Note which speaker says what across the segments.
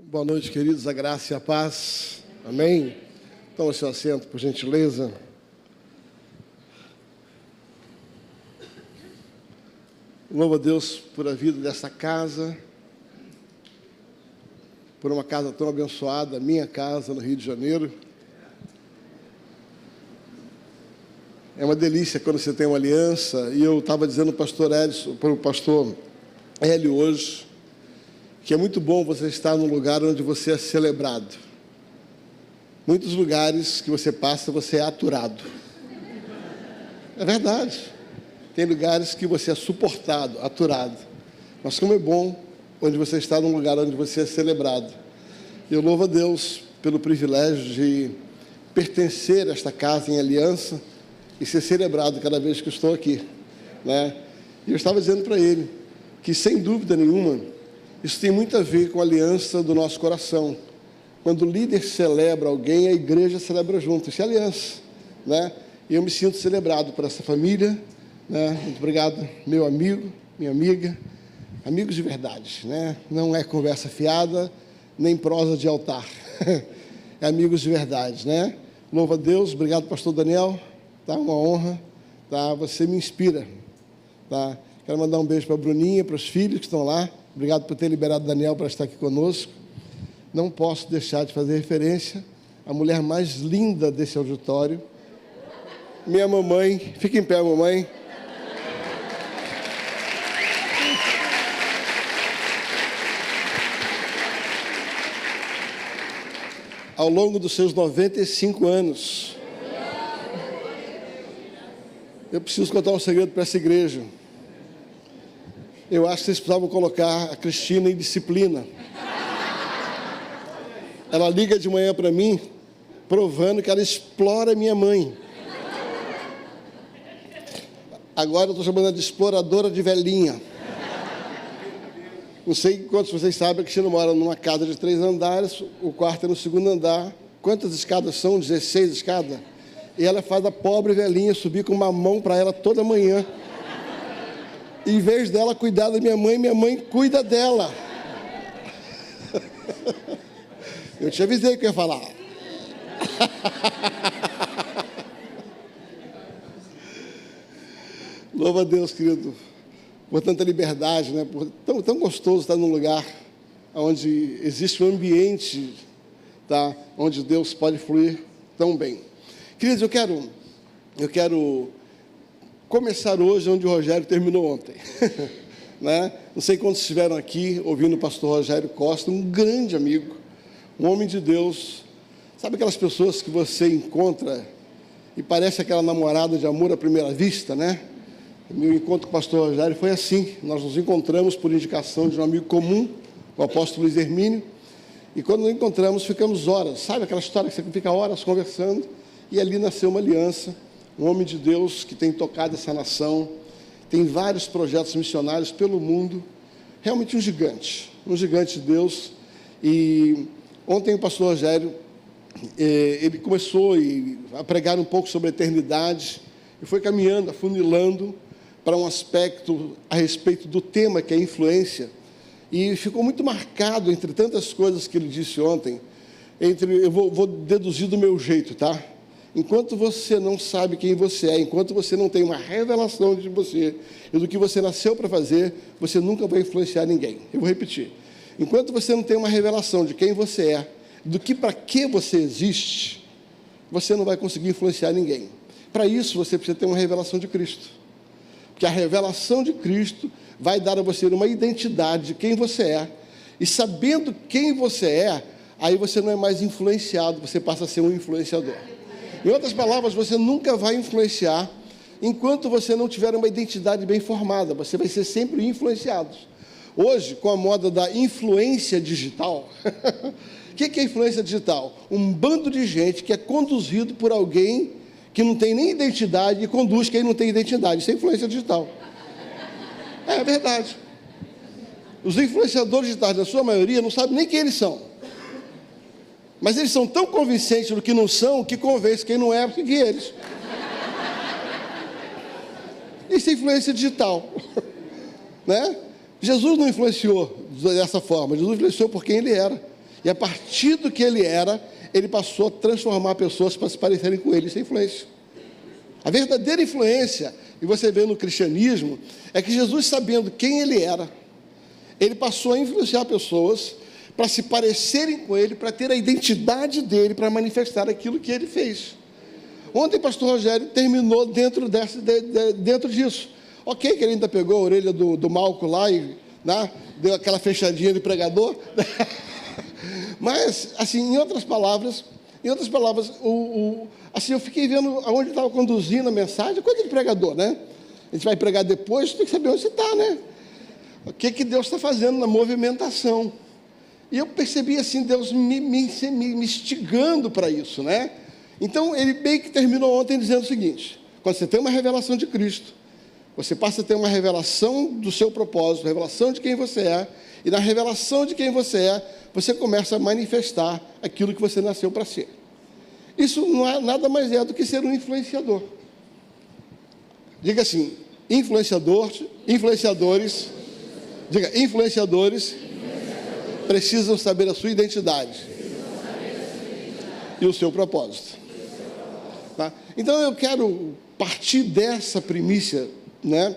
Speaker 1: Boa noite, queridos, a graça e a paz. Amém? Toma seu assento, por gentileza. Louvo a Deus por a vida dessa casa, por uma casa tão abençoada, minha casa no Rio de Janeiro. É uma delícia quando você tem uma aliança, e eu estava dizendo para o pastor Hélio hoje, que é muito bom você estar num lugar onde você é celebrado. Muitos lugares que você passa, você é aturado. É verdade. Tem lugares que você é suportado, aturado. Mas como é bom onde você está num lugar onde você é celebrado. Eu louvo a Deus pelo privilégio de pertencer a esta casa em aliança e ser celebrado cada vez que estou aqui, né? E eu estava dizendo para ele que, sem dúvida nenhuma, isso tem muito a ver com a aliança do nosso coração. Quando o líder celebra alguém, a igreja celebra junto. Isso é aliança, né? E eu me sinto celebrado por essa família, né? Muito obrigado, meu amigo, minha amiga, amigos de verdade, né? Não é conversa fiada, nem prosa de altar. É amigos de verdade, né? Louva a Deus, obrigado, pastor Daniel, tá? Uma honra, tá? Você me inspira, tá? Quero mandar um beijo para a Bruninha, para os filhos que estão lá. Obrigado por ter liberado o Daniel para estar aqui conosco. Não posso deixar de fazer referência à mulher mais linda desse auditório, minha mamãe. Fica em pé, mamãe. Ao longo dos seus 95 anos, eu preciso contar um segredo para essa igreja. Eu acho que vocês precisavam colocar a Cristina em disciplina. Ela liga de manhã para mim, provando que ela explora minha mãe. Agora eu estou chamando ela de exploradora de velhinha. Não sei quantos de vocês sabem, a Cristina mora numa casa de 3 andares, o quarto é no 2º andar. Quantas escadas são? 16 escadas. E ela faz a pobre velhinha subir com uma mão para ela toda manhã. Em vez dela cuidar da minha mãe cuida dela. Eu te avisei que eu ia falar. Louva a Deus, querido, por tanta liberdade, né? Por tão gostoso estar num lugar onde existe um ambiente, tá? Onde Deus pode fluir tão bem. Queridos, eu quero começar hoje onde o Rogério terminou ontem. Né? Não sei quantos estiveram aqui ouvindo o pastor Rogério Costa, um grande amigo, um homem de Deus. Sabe aquelas pessoas que você encontra e parece aquela namorada de amor à primeira vista, né? O meu encontro com o pastor Rogério foi assim. Nós nos encontramos por indicação de um amigo comum, o apóstolo Luiz Hermínio, e quando nos encontramos, ficamos horas. Sabe aquela história que você fica horas conversando? E ali nasceu uma aliança. Um homem de Deus que tem tocado essa nação, tem vários projetos missionários pelo mundo, realmente um gigante de Deus. E ontem o pastor Rogério, ele começou a pregar um pouco sobre a eternidade, e foi caminhando, afunilando para um aspecto a respeito do tema que é a influência, e ficou muito marcado, entre tantas coisas que ele disse ontem, eu vou deduzir do meu jeito, tá? Enquanto você não sabe quem você é, enquanto você não tem uma revelação de você e do que você nasceu para fazer, você nunca vai influenciar ninguém. Eu vou repetir. Enquanto você não tem uma revelação de quem você é, do que para que você existe, você não vai conseguir influenciar ninguém. Para isso, você precisa ter uma revelação de Cristo. Porque a revelação de Cristo vai dar a você uma identidade de quem você é. E sabendo quem você é, aí você não é mais influenciado, você passa a ser um influenciador. Em outras palavras, você nunca vai influenciar enquanto você não tiver uma identidade bem formada. Você vai ser sempre influenciado. Hoje, com a moda da influência digital, o que é influência digital? Um bando de gente que é conduzido por alguém que não tem nem identidade e conduz quem não tem identidade. Isso é influência digital. É verdade. Os influenciadores digitais, na sua maioria, não sabem nem quem eles são. Mas eles são tão convincentes do que não são, que convence quem não é a seguir eles. Isso é influência digital. Né? Jesus não influenciou dessa forma. Jesus influenciou por quem ele era. E a partir do que ele era, ele passou a transformar pessoas para se parecerem com ele. Isso é influência. A verdadeira influência, e você vê no cristianismo, é que Jesus, sabendo quem ele era, ele passou a influenciar pessoas para se parecerem com ele, para ter a identidade dele, para manifestar aquilo que ele fez. Ontem o pastor Rogério terminou dentro disso. Ok, que ele ainda pegou a orelha do Malco lá e, né, deu aquela fechadinha de pregador. Mas, assim, em outras palavras, assim, eu fiquei vendo aonde ele estava conduzindo a mensagem, coisa de pregador, né? A gente vai pregar depois, tem que saber onde você está, né? O que Deus está fazendo na movimentação. E eu percebi, assim, Deus me instigando para isso, né? Então, ele bem que terminou ontem dizendo o seguinte: quando você tem uma revelação de Cristo, você passa a ter uma revelação do seu propósito, revelação de quem você é, e na revelação de quem você é, você começa a manifestar aquilo que você nasceu para ser. Isso não é nada mais do que ser um influenciador. Diga assim: influenciadores precisam saber a sua identidade e o seu propósito. Tá? Então eu quero partir dessa primícia, né,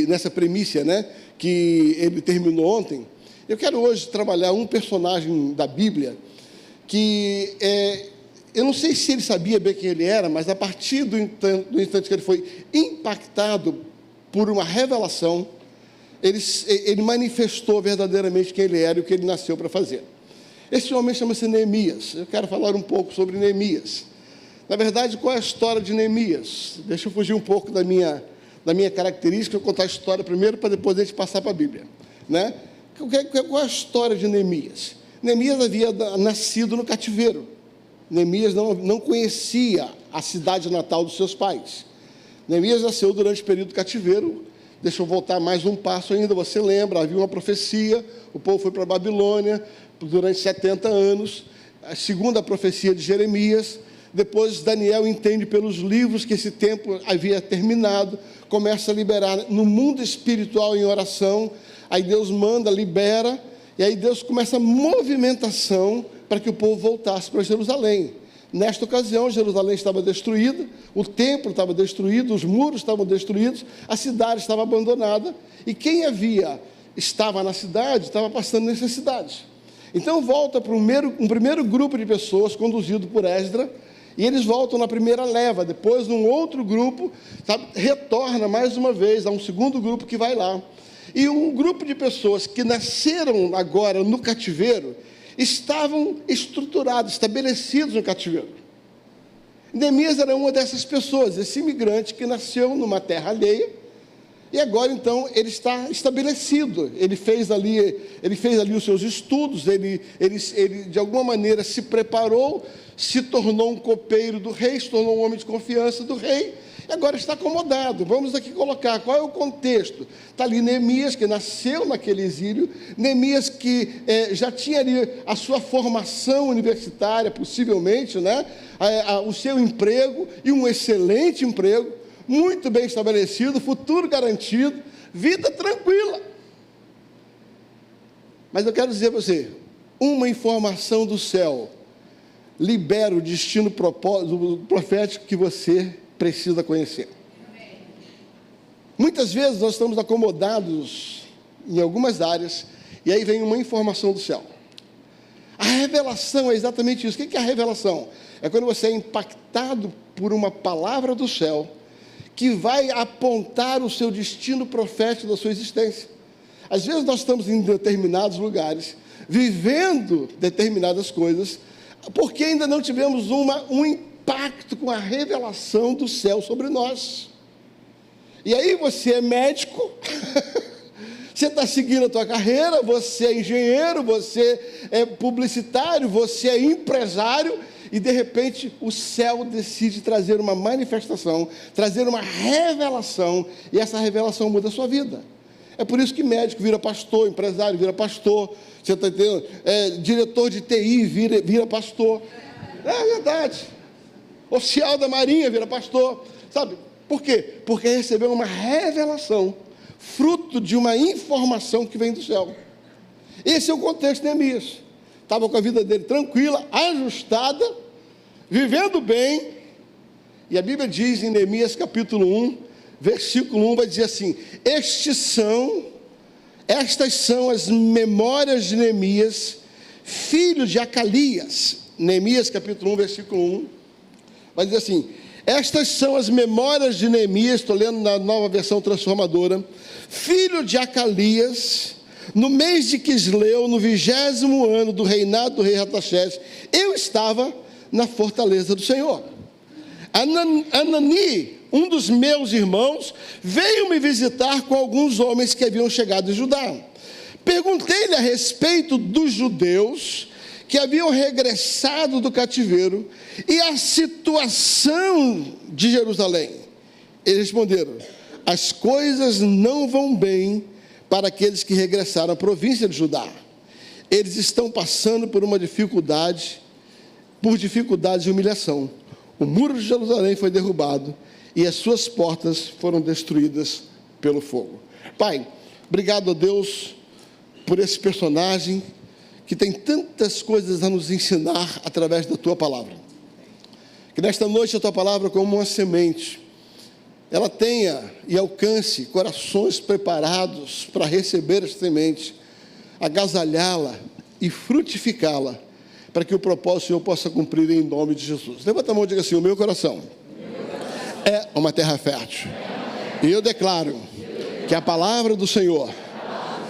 Speaker 1: nessa primícia, né, que ele terminou ontem. Eu quero hoje trabalhar um personagem da Bíblia que eu não sei se ele sabia bem quem ele era, mas a partir do instante que ele foi impactado por uma revelação, ele manifestou verdadeiramente quem ele era e o que ele nasceu para fazer. Esse homem chama-se Neemias. Eu quero falar um pouco sobre Neemias. Na verdade, qual é a história de Neemias? Deixa eu fugir um pouco da minha característica, eu vou contar a história primeiro, para depois a gente passar para a Bíblia, né? Qual é a história de Neemias? Neemias havia nascido no cativeiro. Neemias não conhecia a cidade natal dos seus pais. Neemias nasceu durante o período do cativeiro. Deixa eu voltar mais um passo ainda. Você lembra, havia uma profecia, o povo foi para a Babilônia durante 70 anos, segundo a profecia de Jeremias. Depois Daniel entende pelos livros que esse tempo havia terminado, começa a liberar no mundo espiritual em oração. Aí Deus manda, libera, e aí Deus começa a movimentação para que o povo voltasse para Jerusalém. Nesta ocasião, Jerusalém estava destruída, o templo estava destruído, os muros estavam destruídos, a cidade estava abandonada, e quem estava na cidade, estava passando necessidade. Então volta para um primeiro grupo de pessoas, conduzido por Esdras, e eles voltam na primeira leva. Depois, um outro grupo, retorna mais uma vez a um segundo grupo que vai lá. E um grupo de pessoas que nasceram agora no cativeiro estavam estruturados, estabelecidos no cativeiro. Neemias era uma dessas pessoas, esse imigrante que nasceu numa terra alheia, e agora então ele está estabelecido. Ele fez ali os seus estudos, ele de alguma maneira se preparou, se tornou um copeiro do rei, se tornou um homem de confiança do rei, e agora está acomodado. Vamos aqui colocar qual é o contexto. Está ali Neemias, que nasceu naquele exílio, Neemias que já tinha ali a sua formação universitária, possivelmente, né? O seu emprego, e um excelente emprego, muito bem estabelecido, futuro garantido, vida tranquila. Mas eu quero dizer para você, uma informação do céu libera o destino profético que você precisa conhecer. Muitas vezes nós estamos acomodados em algumas áreas, e aí vem uma informação do céu. A revelação é exatamente isso. O que é a revelação? É quando você é impactado por uma palavra do céu, que vai apontar o seu destino profético da sua existência. Às vezes nós estamos em determinados lugares, vivendo determinadas coisas, porque ainda não tivemos um impacto com a revelação do céu sobre nós. E aí você é médico, você está seguindo a tua carreira, você é engenheiro, você é publicitário, você é empresário, e de repente o céu decide trazer uma manifestação, trazer uma revelação, e essa revelação muda a sua vida. É por isso que médico vira pastor, empresário vira pastor, você está entendendo? Diretor de TI vira pastor. É verdade. Oficial da Marinha vira pastor. Sabe? Por quê? Porque recebeu uma revelação, fruto de uma informação que vem do céu. Esse é o contexto de Neemias. estava com a vida dele tranquila, ajustada, vivendo bem. E a Bíblia diz em Neemias capítulo 1, versículo 1, vai dizer assim: estas são as memórias de Neemias, filho de Acalias. Neemias capítulo 1, versículo 1, vai dizer assim: estas são as memórias de Neemias, estou lendo na Nova Versão Transformadora, filho de Acalias, no mês de Quisleu, no 20º ano do reinado do rei Artaxerxes, eu estava na fortaleza do Senhor. Anani, um dos meus irmãos, veio me visitar com alguns homens que haviam chegado de Judá. Perguntei-lhe a respeito dos judeus que haviam regressado do cativeiro e a situação de Jerusalém. Eles responderam: as coisas não vão bem para aqueles que regressaram à província de Judá. Eles estão passando por dificuldades e humilhação. O muro de Jerusalém foi derrubado e as suas portas foram destruídas pelo fogo. Pai, obrigado a Deus por esse personagem que tem tantas coisas a nos ensinar através da Tua palavra. Que nesta noite a Tua palavra, como uma semente, ela tenha e alcance corações preparados para receber essa semente, agasalhá-la e frutificá-la, para que o propósito do Senhor possa cumprir em nome de Jesus. Levanta a mão e diga assim: o meu coração é uma terra fértil. E eu declaro que a palavra do Senhor,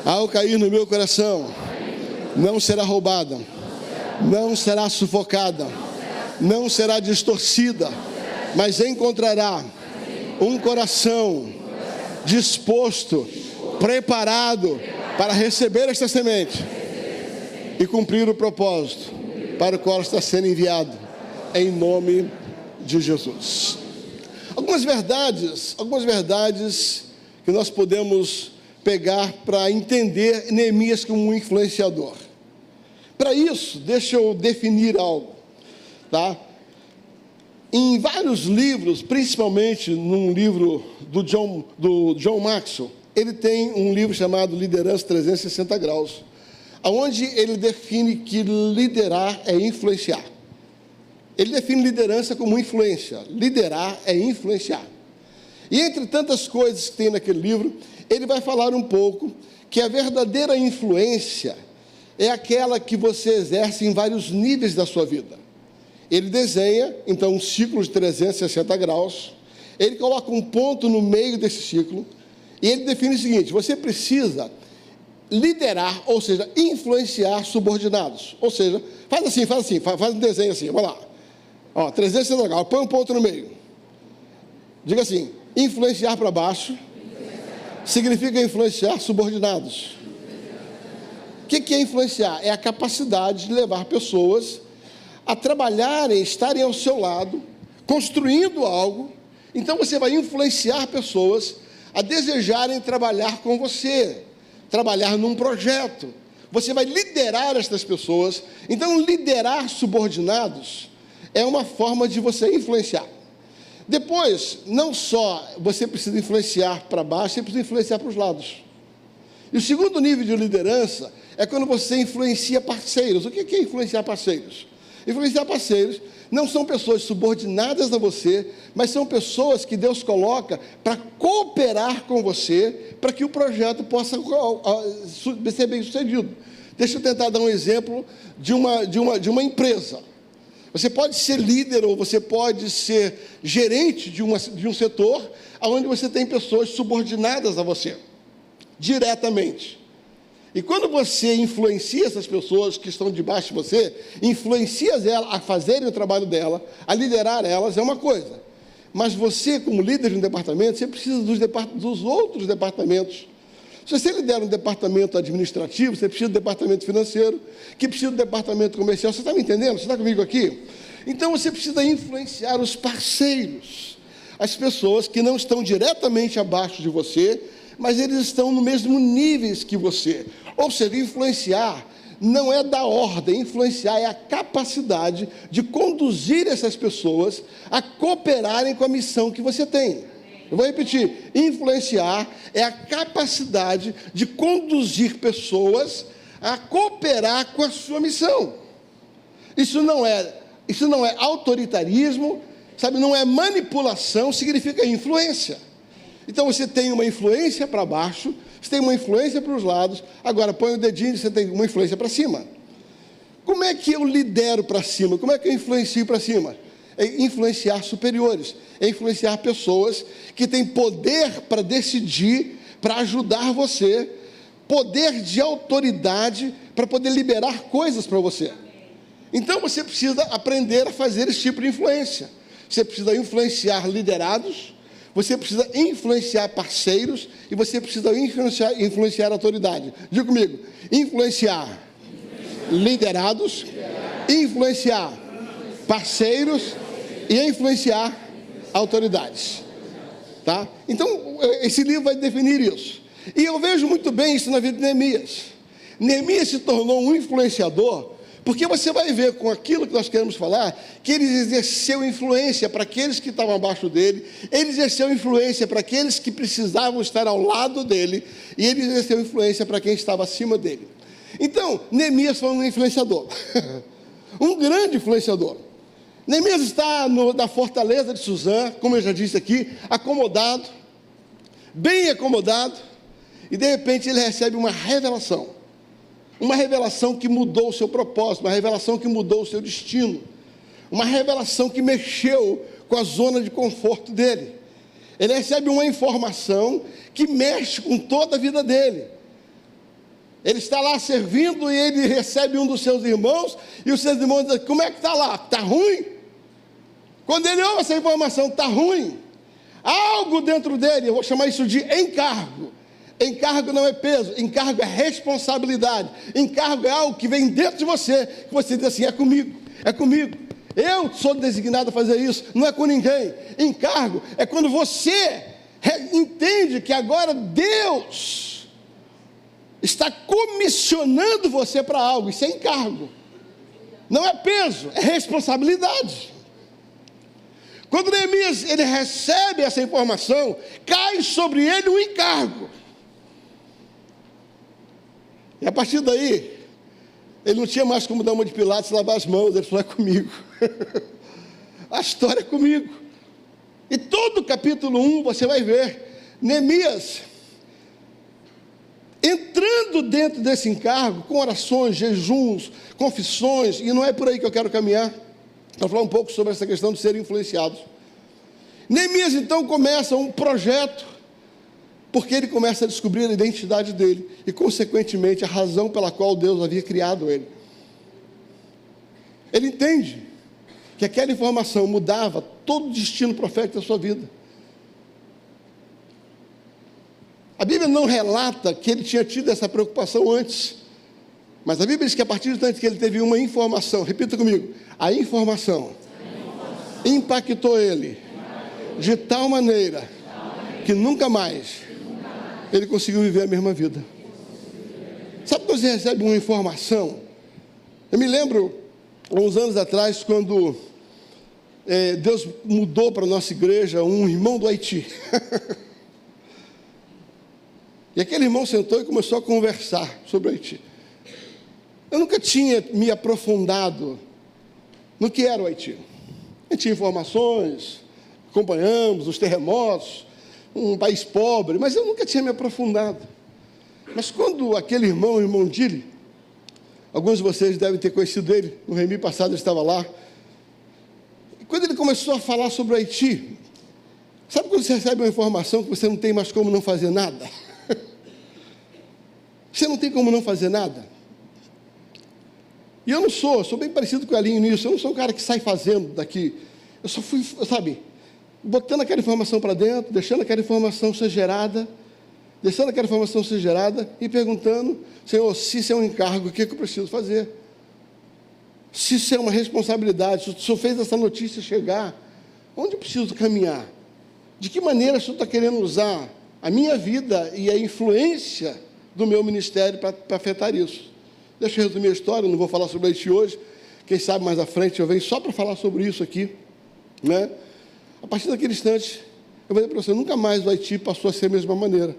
Speaker 1: ao cair no meu coração, não será roubada, não será sufocada, não será distorcida, mas encontrará um coração disposto, preparado para receber esta semente e cumprir o propósito para o qual está sendo enviado, em nome de Jesus. Algumas verdades que nós podemos pegar para entender Neemias como um influenciador. Para isso, deixa eu definir algo, tá? Em vários livros, principalmente num livro do John Maxwell, ele tem um livro chamado Liderança 360 Graus, onde ele define que liderar é influenciar. Ele define liderança como influência. Liderar é influenciar. E entre tantas coisas que tem naquele livro, ele vai falar um pouco que a verdadeira influência é aquela que você exerce em vários níveis da sua vida. Ele desenha, então, um ciclo de 360 graus, ele coloca um ponto no meio desse ciclo, e ele define o seguinte: você precisa liderar, ou seja, influenciar subordinados. Ou seja, faz um desenho assim, vamos lá. Ó, 360 graus, põe um ponto no meio. Diga assim: influenciar para baixo significa influenciar subordinados. O que é influenciar? É a capacidade de levar pessoas a trabalharem, estarem ao seu lado, construindo algo. Então você vai influenciar pessoas a desejarem trabalhar com você, trabalhar num projeto. Você vai liderar estas pessoas. Então, liderar subordinados é uma forma de você influenciar. Depois, não só você precisa influenciar para baixo, você precisa influenciar para os lados. E o segundo nível de liderança é quando você influencia parceiros. O que é influenciar parceiros? Influenciar parceiros não são pessoas subordinadas a você, mas são pessoas que Deus coloca para cooperar com você, para que o projeto possa ser bem sucedido. Deixa eu tentar dar um exemplo de uma empresa. Você pode ser líder ou você pode ser gerente de um setor onde você tem pessoas subordinadas a você, diretamente. E quando você influencia essas pessoas que estão debaixo de você, influencia elas a fazerem o trabalho dela, a liderar elas, é uma coisa. Mas você, como líder de um departamento, você precisa dos outros departamentos. Se você lidera um departamento administrativo, você precisa do departamento financeiro, que precisa do departamento comercial. Você está me entendendo? Você está comigo aqui? Então você precisa influenciar os parceiros, as pessoas que não estão diretamente abaixo de você, mas eles estão no mesmo nível que você. Ou seja, influenciar não é dar ordem, influenciar é a capacidade de conduzir essas pessoas a cooperarem com a missão que você tem. Eu vou repetir: influenciar é a capacidade de conduzir pessoas a cooperar com a sua missão. Isso não é autoritarismo, sabe? Não é manipulação, significa influência. Então você tem uma influência para baixo, você tem uma influência para os lados, agora põe o dedinho e você tem uma influência para cima. Como é que eu lidero para cima? Como é que eu influencio para cima? É influenciar superiores, é influenciar pessoas que têm poder para decidir, para ajudar você, poder de autoridade para poder liberar coisas para você. Então você precisa aprender a fazer esse tipo de influência. Você precisa influenciar liderados, você precisa influenciar parceiros e você precisa influenciar autoridade. Diga comigo, influenciar liderados, influenciar parceiros e influenciar autoridades. Tá? Então, esse livro vai definir isso. E eu vejo muito bem isso na vida de Neemias. Neemias se tornou um influenciador, porque você vai ver com aquilo que nós queremos falar, que ele exerceu influência para aqueles que estavam abaixo dele, ele exerceu influência para aqueles que precisavam estar ao lado dele, e ele exerceu influência para quem estava acima dele. Então, Neemias foi um influenciador, um grande influenciador. Neemias está na fortaleza de Suzã, como eu já disse aqui, acomodado, bem acomodado, e de repente ele recebe uma revelação que mudou o seu propósito, uma revelação que mudou o seu destino, uma revelação que mexeu com a zona de conforto dele. Ele recebe uma informação que mexe com toda a vida dele. Ele está lá servindo e ele recebe um dos seus irmãos, e os seus irmãos dizem, como é que está lá? Está ruim? Quando ele ouve essa informação, está ruim. Algo dentro dele, eu vou chamar isso de encargo. Encargo não é peso, encargo é responsabilidade. Encargo é algo que vem dentro de você, que você diz assim, é comigo, é comigo. Eu sou designado a fazer isso, não é com ninguém. Encargo é quando você entende que agora Deus está comissionando você para algo, isso é encargo. Não é peso, é responsabilidade. Quando Neemias ele recebe essa informação, cai sobre ele um encargo. E a partir daí, ele não tinha mais como dar uma de Pilatos e lavar as mãos, ele falou, é comigo. A história é comigo. E todo o capítulo 1 você vai ver Neemias entrando dentro desse encargo, com orações, jejuns, confissões, e não é por aí que eu quero caminhar, para falar um pouco sobre essa questão de ser influenciados. Neemias então começa um projeto, porque ele começa a descobrir a identidade dele, e consequentemente a razão pela qual Deus havia criado ele. Ele entende que aquela informação mudava todo o destino profético da sua vida. A Bíblia não relata que ele tinha tido essa preocupação antes, mas a Bíblia diz que a partir do tanto que ele teve uma informação, repita comigo, a informação impactou ele de tal maneira que nunca mais ele conseguiu viver a mesma vida. Sabe quando você recebe uma informação? Eu me lembro, há uns anos atrás, quando Deus mudou para a nossa igreja um irmão do Haiti. E aquele irmão sentou e começou a conversar sobre o Haiti. Eu nunca tinha me aprofundado no que era o Haiti. Eu tinha informações, acompanhamos os terremotos, um país pobre, mas eu nunca tinha me aprofundado. Mas quando aquele irmão, o irmão Dili, alguns de vocês devem ter conhecido ele, no Remi passado ele estava lá, e quando ele começou a falar sobre o Haiti, sabe quando você recebe uma informação que você não tem mais como não fazer nada? Você não tem como não fazer nada. E eu sou bem parecido com o Elinho nisso, eu não sou um cara que sai fazendo daqui. Eu só fui, sabe, botando aquela informação para dentro, deixando aquela informação ser gerada, e perguntando, Senhor, se isso é um encargo, o que eu preciso fazer? Se isso é uma responsabilidade, se o Senhor fez essa notícia chegar, onde eu preciso caminhar? De que maneira o Senhor está querendo usar a minha vida e a influência do meu ministério para afetar isso? Deixa eu resumir a história, não vou falar sobre Haiti hoje, quem sabe mais à frente eu venho só para falar sobre isso aqui, né? A partir daquele instante, eu vou dizer para você, nunca mais o Haiti passou a ser a mesma maneira.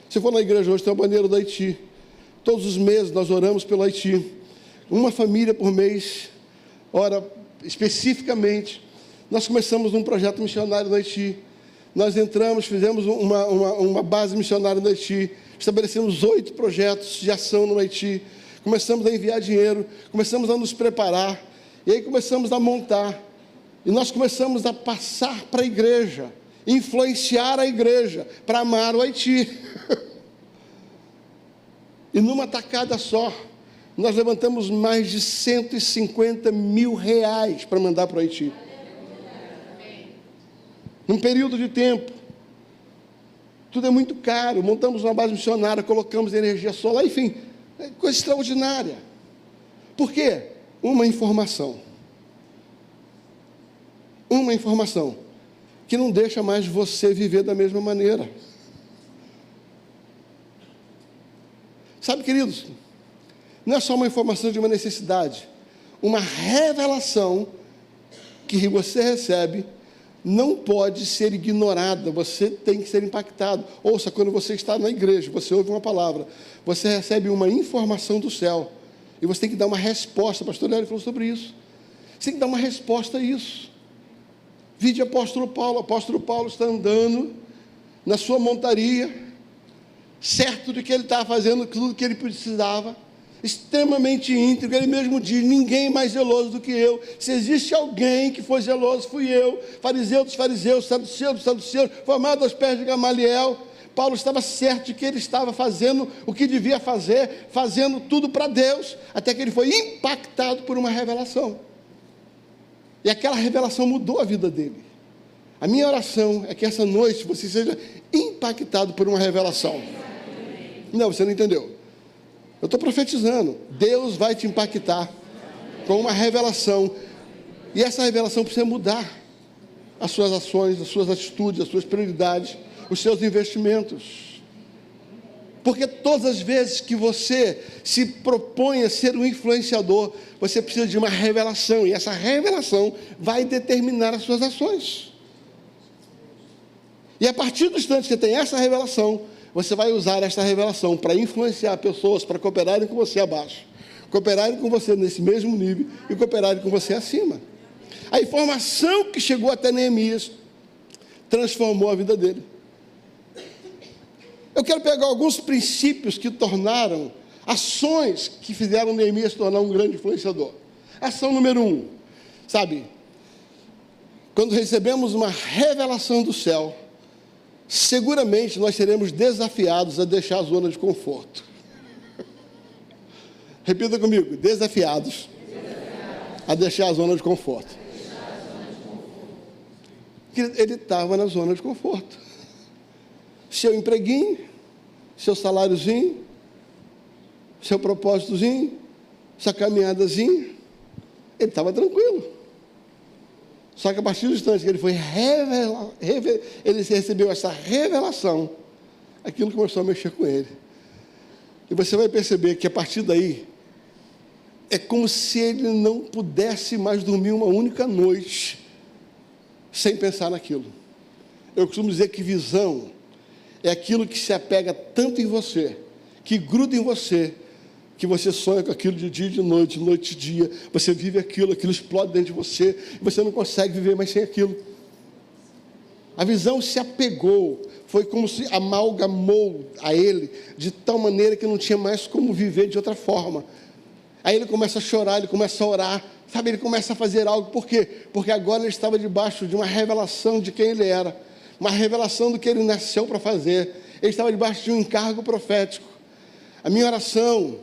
Speaker 1: Se for na igreja hoje, tem uma bandeira do Haiti, Todos os meses nós oramos pelo Haiti. Uma família por mês ora especificamente. Nós começamos um projeto missionário no Haiti. Nós entramos, fizemos uma base missionária no Haiti. Estabelecemos 8 projetos de ação no Haiti. Começamos a enviar dinheiro, começamos a nos preparar. E aí começamos a montar. E nós começamos a passar para a igreja, influenciar a igreja para amar o Haiti. E numa tacada só, nós levantamos mais de 150 mil reais para mandar para o Haiti. Num período de tempo. Tudo é muito caro. Montamos uma base missionária, colocamos energia solar, enfim, é coisa extraordinária. Por quê? Uma informação. Uma informação que não deixa mais você viver da mesma maneira. Sabe, queridos, não é só uma informação de uma necessidade, uma revelação que você recebe não pode ser ignorada, você tem que ser impactado. Ouça, quando você está na igreja, você ouve uma palavra, você recebe uma informação do céu, e você tem que dar uma resposta. O pastor Hélio falou sobre isso. Você tem que dar uma resposta a isso. Vide o apóstolo Paulo está andando na sua montaria, certo de que ele estava fazendo tudo o que ele precisava, extremamente íntegro. Ele mesmo diz: ninguém é mais zeloso do que eu. Se existe alguém que foi zeloso, fui eu. Fariseu dos fariseus, saduceu dos saduceus, formado aos pés de Gamaliel. Paulo estava certo de que ele estava fazendo o que devia fazer, fazendo tudo para Deus, até que ele foi impactado por uma revelação. E aquela revelação mudou a vida dele. A minha oração é que essa noite você seja impactado por uma revelação. Não, você não entendeu. Eu estou profetizando. Deus vai te impactar com uma revelação. E essa revelação precisa mudar as suas ações, as suas atitudes, as suas prioridades, os seus investimentos. Porque todas as vezes que você se propõe a ser um influenciador, você precisa de uma revelação. E essa revelação vai determinar as suas ações. E a partir do instante que você tem essa revelação, você vai usar essa revelação para influenciar pessoas, para cooperarem com você abaixo, cooperarem com você nesse mesmo nível e cooperarem com você acima. A informação que chegou até Neemias transformou a vida dele. Eu quero pegar alguns princípios que tornaram, ações que fizeram Neemias se tornar um grande influenciador. Ação número 1, sabe? Quando recebemos uma revelação do céu, seguramente nós seremos desafiados a deixar a zona de conforto. Repita comigo: desafiados a deixar a zona de conforto. Ele estava na zona de conforto. Seu empreguinho, seu saláriozinho, seu propósitozinho, sua caminhadazinha, ele estava tranquilo. Só que a partir do instante que ele foi ele recebeu essa revelação, aquilo começou a mexer com ele. E você vai perceber que a partir daí, é como se ele não pudesse mais dormir uma única noite sem pensar naquilo. Eu costumo dizer que visão é aquilo que se apega tanto em você, que gruda em você, que você sonha com aquilo de dia e de noite e dia, você vive aquilo explode dentro de você, e você não consegue viver mais sem aquilo. A visão se apegou, foi como se amalgamou a ele, de tal maneira que não tinha mais como viver de outra forma. Aí ele começa a chorar, ele começa a orar, sabe, ele começa a fazer algo. Por quê? Porque agora ele estava debaixo de uma revelação de quem ele era, uma revelação do que ele nasceu para fazer. Ele estava debaixo de um encargo profético. A minha oração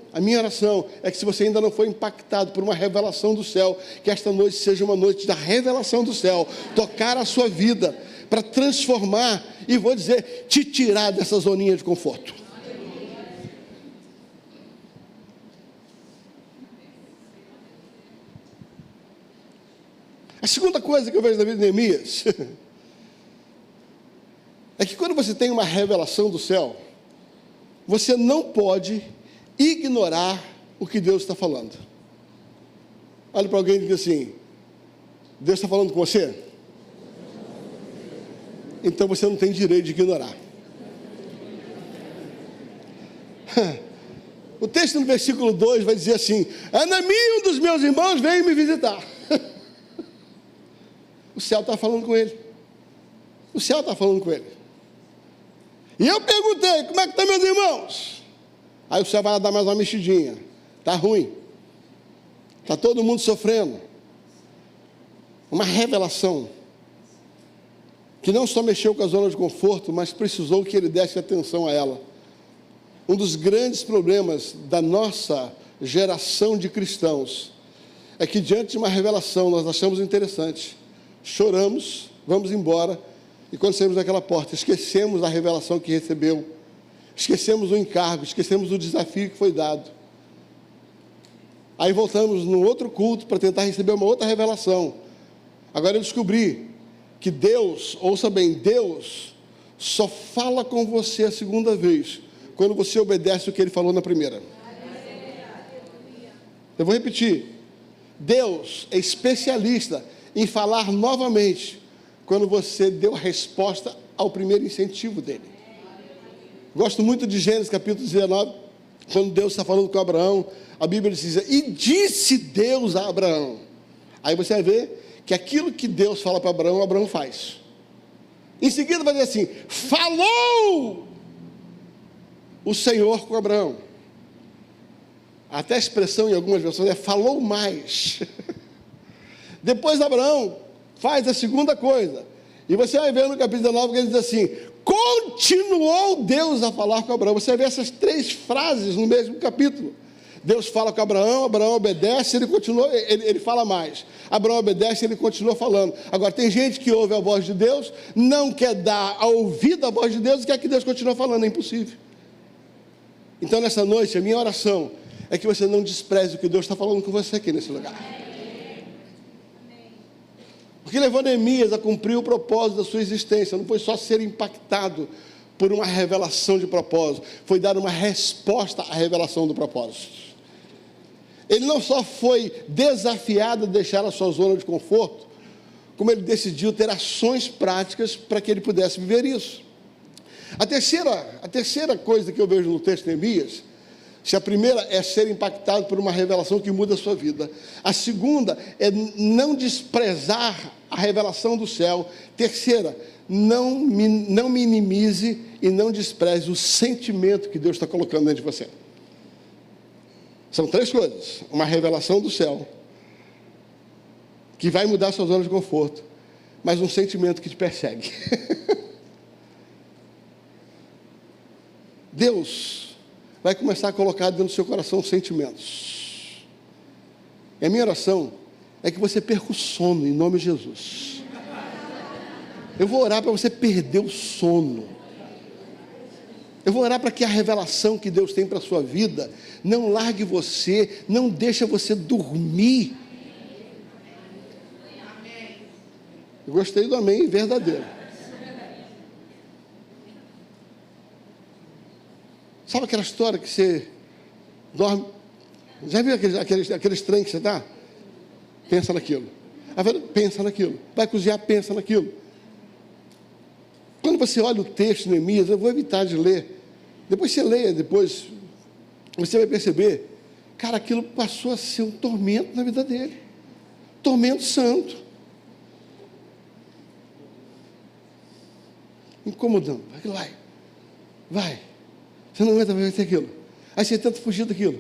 Speaker 1: é que, se você ainda não foi impactado por uma revelação do céu, que esta noite seja uma noite da revelação do céu, tocar a sua vida, para transformar, e vou dizer, te tirar dessa zoninha de conforto. A segunda coisa que eu vejo na vida de Neemias é que, quando você tem uma revelação do céu, você não pode ignorar o que Deus está falando. Olha para alguém e diga assim: Deus está falando com você? Então você não tem direito de ignorar. O texto no versículo 2 vai dizer assim: Anani, um dos meus irmãos, veio me visitar. O céu está falando com ele. O céu está falando com ele. E eu perguntei: como é que estão meus irmãos? Aí o céu vai dar mais uma mexidinha. Está ruim. Está todo mundo sofrendo. Uma revelação que não só mexeu com a zona de conforto, mas precisou que ele desse atenção a ela. Um dos grandes problemas da nossa geração de cristãos é que diante de uma revelação nós achamos interessante, choramos, vamos embora, e quando saímos daquela porta, esquecemos a revelação que recebeu, esquecemos o encargo, esquecemos o desafio que foi dado. Aí voltamos num outro culto para tentar receber uma outra revelação. Agora eu descobri que Deus, ouça bem, Deus só fala com você a segunda vez quando você obedece o que Ele falou na primeira. Eu vou repetir. Deus é especialista em falar novamente quando você deu a resposta ao primeiro incentivo dele. Gosto muito de Gênesis capítulo 19, quando Deus está falando com Abraão, a Bíblia diz: e disse Deus a Abraão. Aí você vai ver que aquilo que Deus fala para Abraão, Abraão faz. Em seguida vai dizer assim: falou o Senhor com Abraão. Até a expressão em algumas versões é falou mais. Depois Abraão faz a segunda coisa. E você vai ver no capítulo 19 que ele diz assim: continuou Deus a falar com Abraão. Você vai ver essas três frases no mesmo capítulo. Deus fala com Abraão, Abraão obedece, ele fala mais. Abraão obedece, ele continua falando. Agora, tem gente que ouve a voz de Deus, não quer dar a ouvida à voz de Deus e quer que Deus continue falando, é impossível. Então, nessa noite, a minha oração é que você não despreze o que Deus está falando com você aqui nesse lugar. Porque levou Neemias a cumprir o propósito da sua existência, não foi só ser impactado por uma revelação de propósito, foi dar uma resposta à revelação do propósito. Ele não só foi desafiado a deixar a sua zona de conforto, como ele decidiu ter ações práticas para que ele pudesse viver isso. A terceira coisa que eu vejo no texto de Neemias, se a primeira é ser impactado por uma revelação que muda a sua vida, a segunda é não desprezar a revelação do céu. Terceira, não minimize e não despreze o sentimento que Deus está colocando dentro de você. São três coisas: uma revelação do céu, que vai mudar a sua zona de conforto, mas um sentimento que te persegue. Deus vai começar a colocar dentro do seu coração sentimentos. E a minha oração é que você perca o sono, em nome de Jesus. Eu vou orar para você perder o sono. Eu vou orar para que a revelação que Deus tem para a sua vida não largue você, não deixe você dormir. Eu gostei do amém verdadeiro. Sabe aquela história que você dorme? Já viu aqueles trem que você dá? Pensa naquilo. Pensa naquilo. Vai cozinhar, pensa naquilo. Quando você olha o texto de Neemias, eu vou evitar de ler. Depois você leia, depois você vai perceber, cara, aquilo passou a ser um tormento na vida dele. Tormento santo. Incomodando. Vai. Você não aguenta ver aquilo. Aí você tenta fugir daquilo.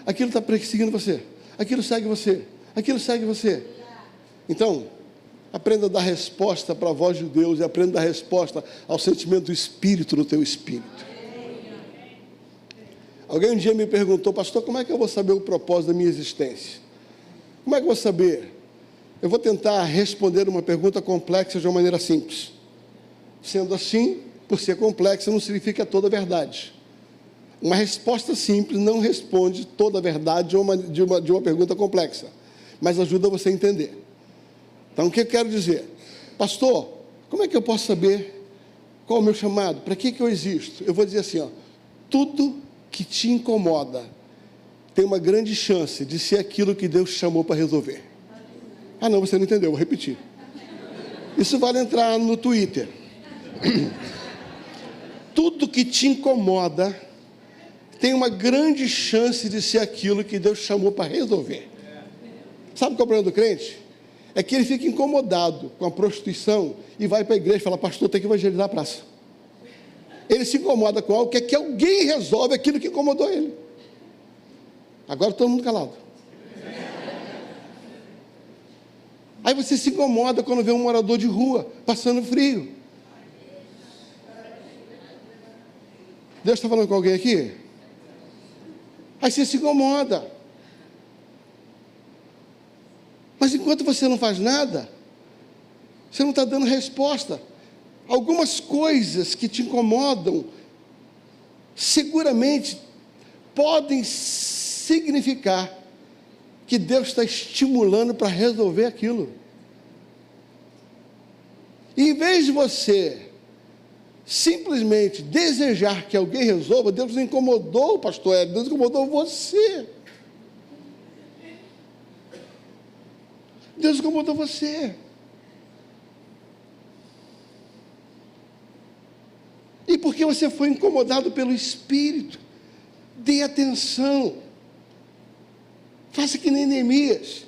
Speaker 1: Aquilo está perseguindo você. Aquilo segue você. Aquilo segue você. Então, aprenda a dar resposta para a voz de Deus e aprenda a dar resposta ao sentimento do Espírito no teu espírito. Alguém um dia me perguntou: pastor, como é que eu vou saber o propósito da minha existência? Como é que eu vou saber? Eu vou tentar responder uma pergunta complexa de uma maneira simples. Sendo assim, por ser complexa, não significa toda a verdade. Uma resposta simples não responde toda a verdade de uma pergunta complexa, mas ajuda você a entender. Então, o que eu quero dizer? Pastor, como é que eu posso saber qual é o meu chamado? Para que eu existo? Eu vou dizer assim, tudo que te incomoda tem uma grande chance de ser aquilo que Deus te chamou para resolver. Ah, não, você não entendeu, vou repetir. Isso vale entrar no Twitter. Tudo que te incomoda tem uma grande chance de ser aquilo que Deus chamou para resolver. Sabe qual é o problema do crente? É que ele fica incomodado com a prostituição e vai para a igreja e fala: pastor, tem que evangelizar a praça. Ele se incomoda com algo, quer que alguém resolve aquilo que incomodou ele. Agora todo mundo calado. Aí você se incomoda quando vê um morador de rua passando frio. Deus está falando com alguém aqui? Aí você se incomoda. Mas enquanto você não faz nada, você não está dando resposta. Algumas coisas que te incomodam, seguramente, podem significar que Deus está estimulando para resolver aquilo. E em vez de você simplesmente desejar que alguém resolva, Deus não incomodou o pastor Hélio, Deus incomodou você. Deus incomodou você. E porque você foi incomodado pelo Espírito, dê atenção. Faça que nem Neemias.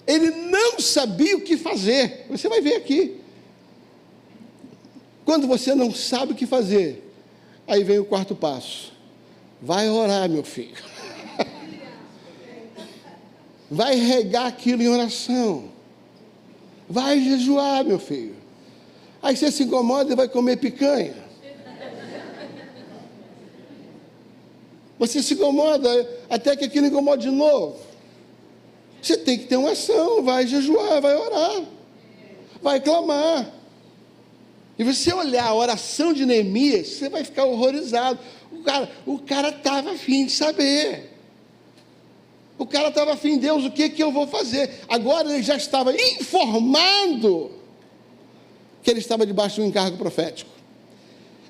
Speaker 1: Ele não sabia o que fazer. Você vai ver aqui. Quando você não sabe o que fazer, aí vem o quarto passo. Vai orar, meu filho. Vai regar aquilo em oração. Vai jejuar, meu filho. Aí você se incomoda e vai comer picanha. Você se incomoda até que aquilo incomoda de novo. Você tem que ter uma ação. Vai jejuar, vai orar. Vai clamar. E você olhar a oração de Neemias, você vai ficar horrorizado. O cara estava afim de saber. O cara estava afim, Deus, o que eu vou fazer? Agora ele já estava informado que ele estava debaixo de um encargo profético.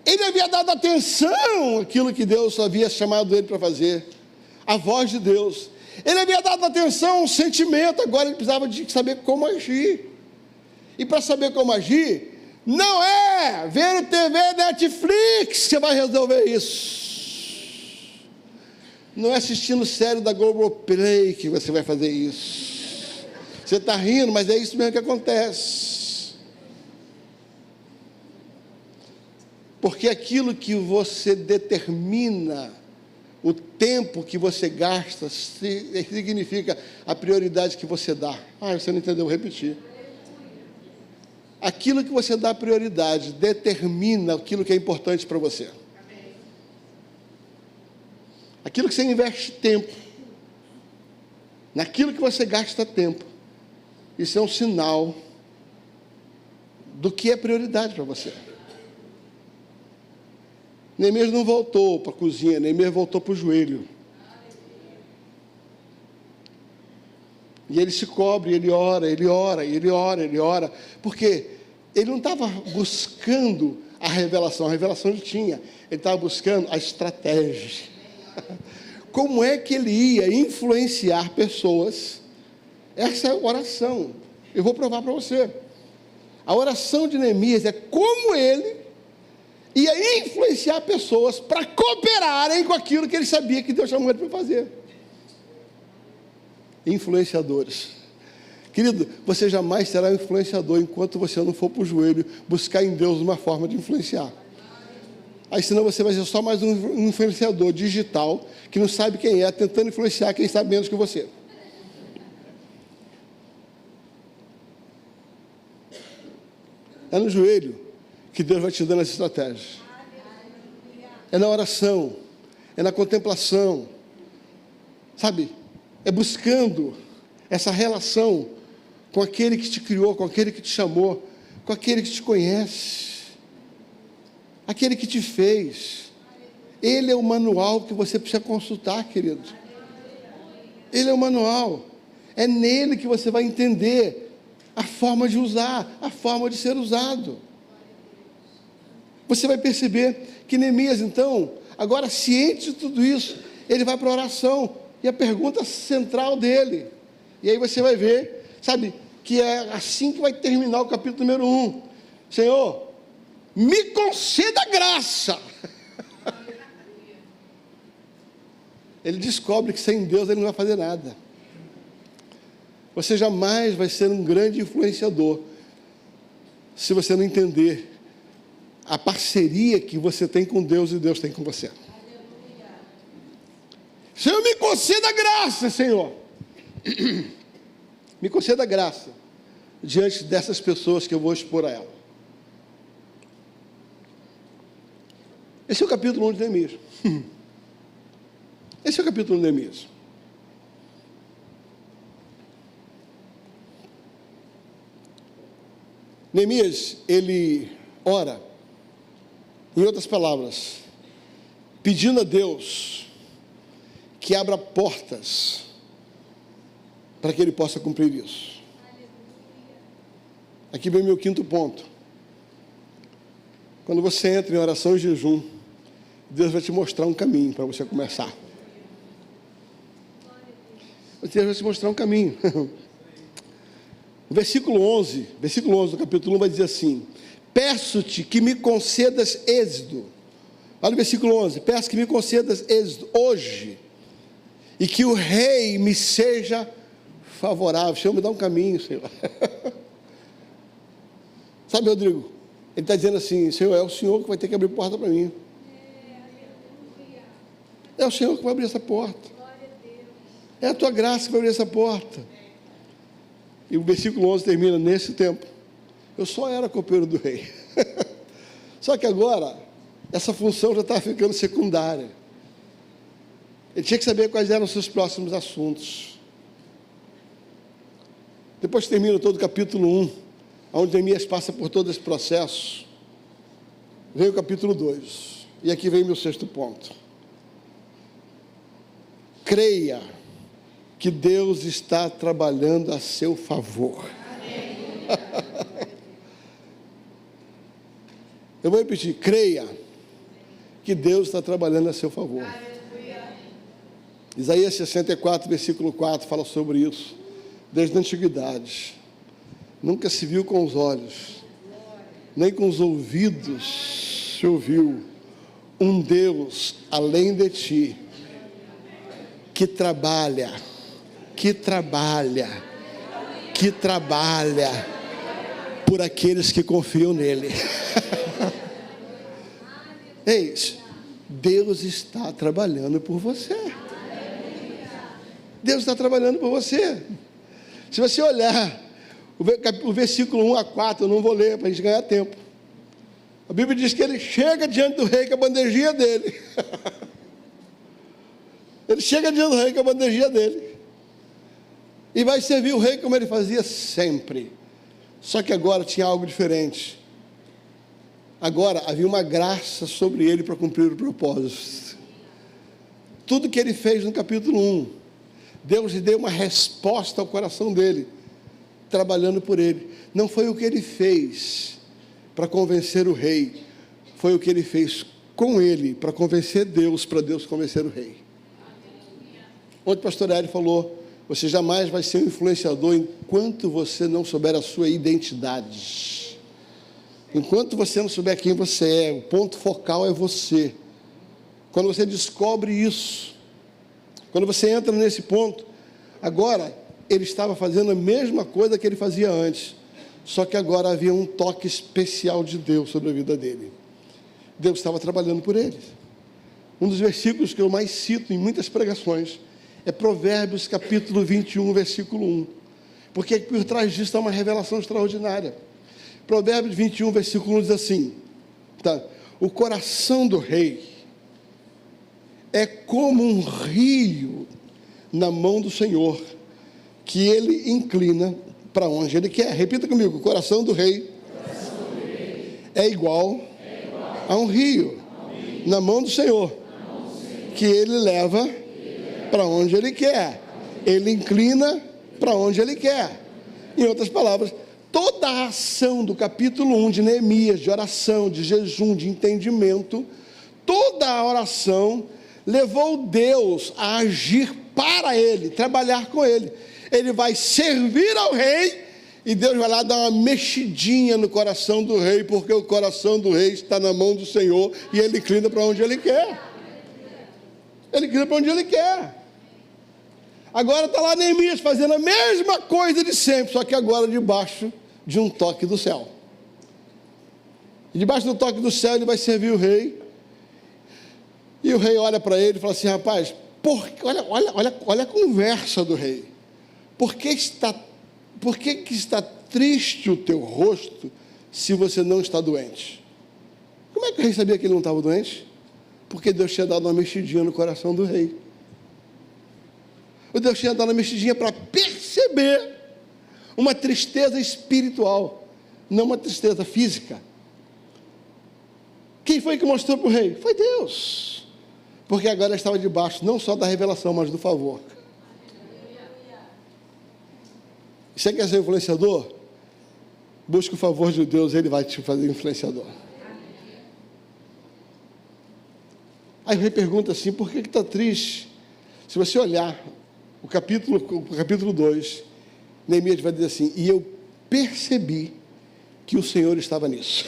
Speaker 1: Ele havia dado atenção àquilo que Deus havia chamado ele para fazer, a voz de Deus. Ele havia dado atenção ao sentimento, agora ele precisava de saber como agir. E para saber como agir, não é ver TV Netflix que vai resolver isso. Não é assistindo série da Globoplay que você vai fazer isso. Você está rindo, mas é isso mesmo que acontece. Porque aquilo que você determina, o tempo que você gasta, significa a prioridade que você dá. Você não entendeu, vou repetir. Aquilo que você dá prioridade determina aquilo que é importante para você. Aquilo que você investe tempo, naquilo que você gasta tempo, isso é um sinal do que é prioridade para você. Neemias não voltou para a cozinha, Neemias voltou para o joelho. E ele se cobre, ele ora, ele ora, ele ora, ele ora, porque ele não estava buscando a revelação ele tinha, ele estava buscando a estratégia. Como é que ele ia influenciar pessoas? Essa é a oração. Eu vou provar para você. A oração de Neemias é como ele ia influenciar pessoas para cooperarem com aquilo que ele sabia que Deus chamou ele para fazer. Influenciadores. Querido, você jamais será um influenciador enquanto você não for para o joelho buscar em Deus uma forma de influenciar. Aí senão você vai ser só mais um influenciador digital que não sabe quem é, tentando influenciar quem sabe menos que você. É no joelho que Deus vai te dando essa estratégia. É na oração, é na contemplação, sabe? É buscando essa relação com aquele que te criou, com aquele que te chamou, com aquele que te conhece, aquele que te fez. Ele é o manual que você precisa consultar, querido. Ele é o manual. É nele que você vai entender a forma de usar, a forma de ser usado. Você vai perceber que Neemias, então, agora ciente de tudo isso, ele vai para a oração. E a pergunta central dele, e aí você vai ver, sabe, que é assim que vai terminar o capítulo número 1. Senhor, me conceda graça. ele descobre que sem Deus ele não vai fazer nada. Você jamais vai ser um grande influenciador se você não entender a parceria que você tem com Deus e Deus tem com você. Senhor, me conceda graça, Senhor. Me conceda graça diante dessas pessoas que eu vou expor a ela. Esse é o capítulo 1 de Neemias. Esse é o capítulo 1 de Neemias. Neemias, ele ora, em outras palavras, pedindo a Deus que abra portas para que ele possa cumprir isso. Aqui vem meu quinto ponto. Quando você entra em oração e jejum, Deus vai te mostrar um caminho para você começar. Deus vai te mostrar um caminho. O versículo 11 do capítulo 1 vai dizer assim: peço-te que me concedas êxito. Olha o versículo 11: peço que me concedas êxito hoje, e que o rei me seja favorável. Senhor, me dá um caminho, Senhor. Sabe, Rodrigo, ele está dizendo assim: Senhor, é o Senhor que vai ter que abrir porta para mim. É o Senhor que vai abrir essa porta. É a tua graça que vai abrir essa porta. E o versículo 11 termina: nesse tempo, eu só era copeiro do rei. Só que agora, essa função já estava ficando secundária. Ele tinha que saber quais eram os seus próximos assuntos. Depois termina todo o capítulo 1, onde Neemias passa por todo esse processo. Vem o capítulo 2. E aqui vem meu sexto ponto. Creia que Deus está trabalhando a seu favor. Eu vou repetir: creia que Deus está trabalhando a seu favor. Isaías 64, versículo 4 fala sobre isso. Desde a antiguidade nunca se viu com os olhos, nem com os ouvidos se ouviu um Deus além de ti, que trabalha por aqueles que confiam nele. Ei, Deus está trabalhando por você. Deus está trabalhando por você. Se você olhar o versículo 1 a 4, eu não vou ler para a gente ganhar tempo. A Bíblia diz que ele chega diante do rei com a bandejinha dele. Ele chega diante do rei com a bandejinha dele. E vai servir o rei como ele fazia sempre. Só que agora tinha algo diferente. Agora havia uma graça sobre ele para cumprir o propósito. Tudo que ele fez no capítulo 1, Deus lhe deu uma resposta ao coração dele, trabalhando por ele. Não foi o que ele fez para convencer o rei, foi o que ele fez com ele para convencer Deus, para Deus convencer o rei. Ontem o pastor Hélio falou: você jamais vai ser um influenciador enquanto você não souber a sua identidade. Enquanto você não souber quem você é, o ponto focal é você. Quando você descobre isso, quando você entra nesse ponto, agora ele estava fazendo a mesma coisa que ele fazia antes, só que agora havia um toque especial de Deus sobre a vida dele. Deus estava trabalhando por ele. Um dos versículos que eu mais cito em muitas pregações é Provérbios capítulo 21, versículo 1, porque por trás disso está uma revelação extraordinária. Provérbios 21, versículo 1 diz assim, tá? O coração do rei é como um rio na mão do Senhor, que ele inclina para onde ele quer. Repita comigo: o coração do rei é igual a um rio na mão do Senhor, que ele leva para onde ele quer. Ele inclina para onde ele quer. Em outras palavras, toda a ação do capítulo 1 de Neemias, de oração, de jejum, de entendimento, toda a oração levou Deus a agir para ele, trabalhar com ele. Ele vai servir ao rei e Deus vai lá dar uma mexidinha no coração do rei, porque o coração do rei está na mão do Senhor e ele inclina para onde ele quer. Ele grita para onde ele quer. Agora está lá Neemias fazendo a mesma coisa de sempre, só que agora debaixo de um toque do céu. E debaixo do toque do céu ele vai servir o rei. E o rei olha para ele e fala assim: rapaz, olha a conversa do rei. Por que está triste o teu rosto se você não está doente? Como é que o rei sabia que ele não estava doente? Porque Deus tinha dado uma mexidinha no coração do rei. O Deus tinha dado uma mexidinha para perceber uma tristeza espiritual, não uma tristeza física. Quem foi que mostrou para o rei? Foi Deus. Porque agora estava debaixo não só da revelação, mas do favor. Você quer ser influenciador? Busque o favor de Deus, Ele vai te fazer influenciador. Aí o rei pergunta assim: por que está triste? Se você olhar o capítulo 2, Neemias vai dizer assim: e eu percebi que o Senhor estava nisso.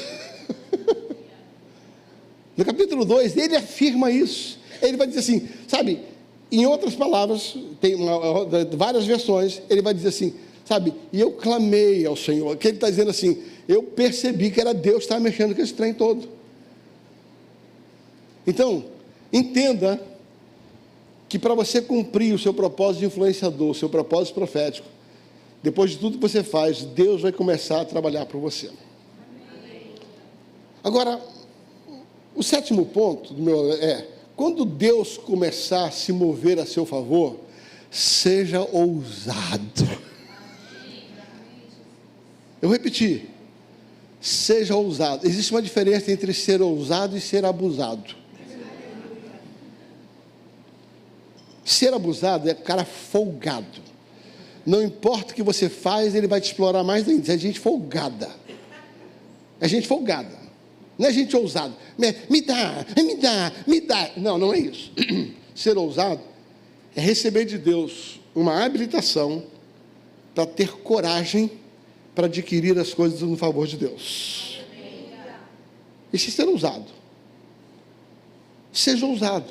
Speaker 1: No capítulo 2, ele afirma isso. Ele vai dizer assim, sabe, em outras palavras, tem várias versões, ele vai dizer assim, sabe, e eu clamei ao Senhor, que ele está dizendo assim, eu percebi que era Deus que estava mexendo com esse trem todo. Então, entenda que para você cumprir o seu propósito de influenciador, o seu propósito profético, depois de tudo que você faz, Deus vai começar a trabalhar para você. Agora, o sétimo ponto do meu é, quando Deus começar a se mover a seu favor, seja ousado. Eu repeti, seja ousado. Existe uma diferença entre ser ousado e ser abusado. Ser abusado é cara folgado. Não importa o que você faz, ele vai te explorar mais ainda. É gente folgada. É gente folgada. Não é gente ousada. Me dá. Não, não é isso. Ser ousado é receber de Deus uma habilitação para ter coragem para adquirir as coisas no favor de Deus. Isso é ser ousado. Seja ousado.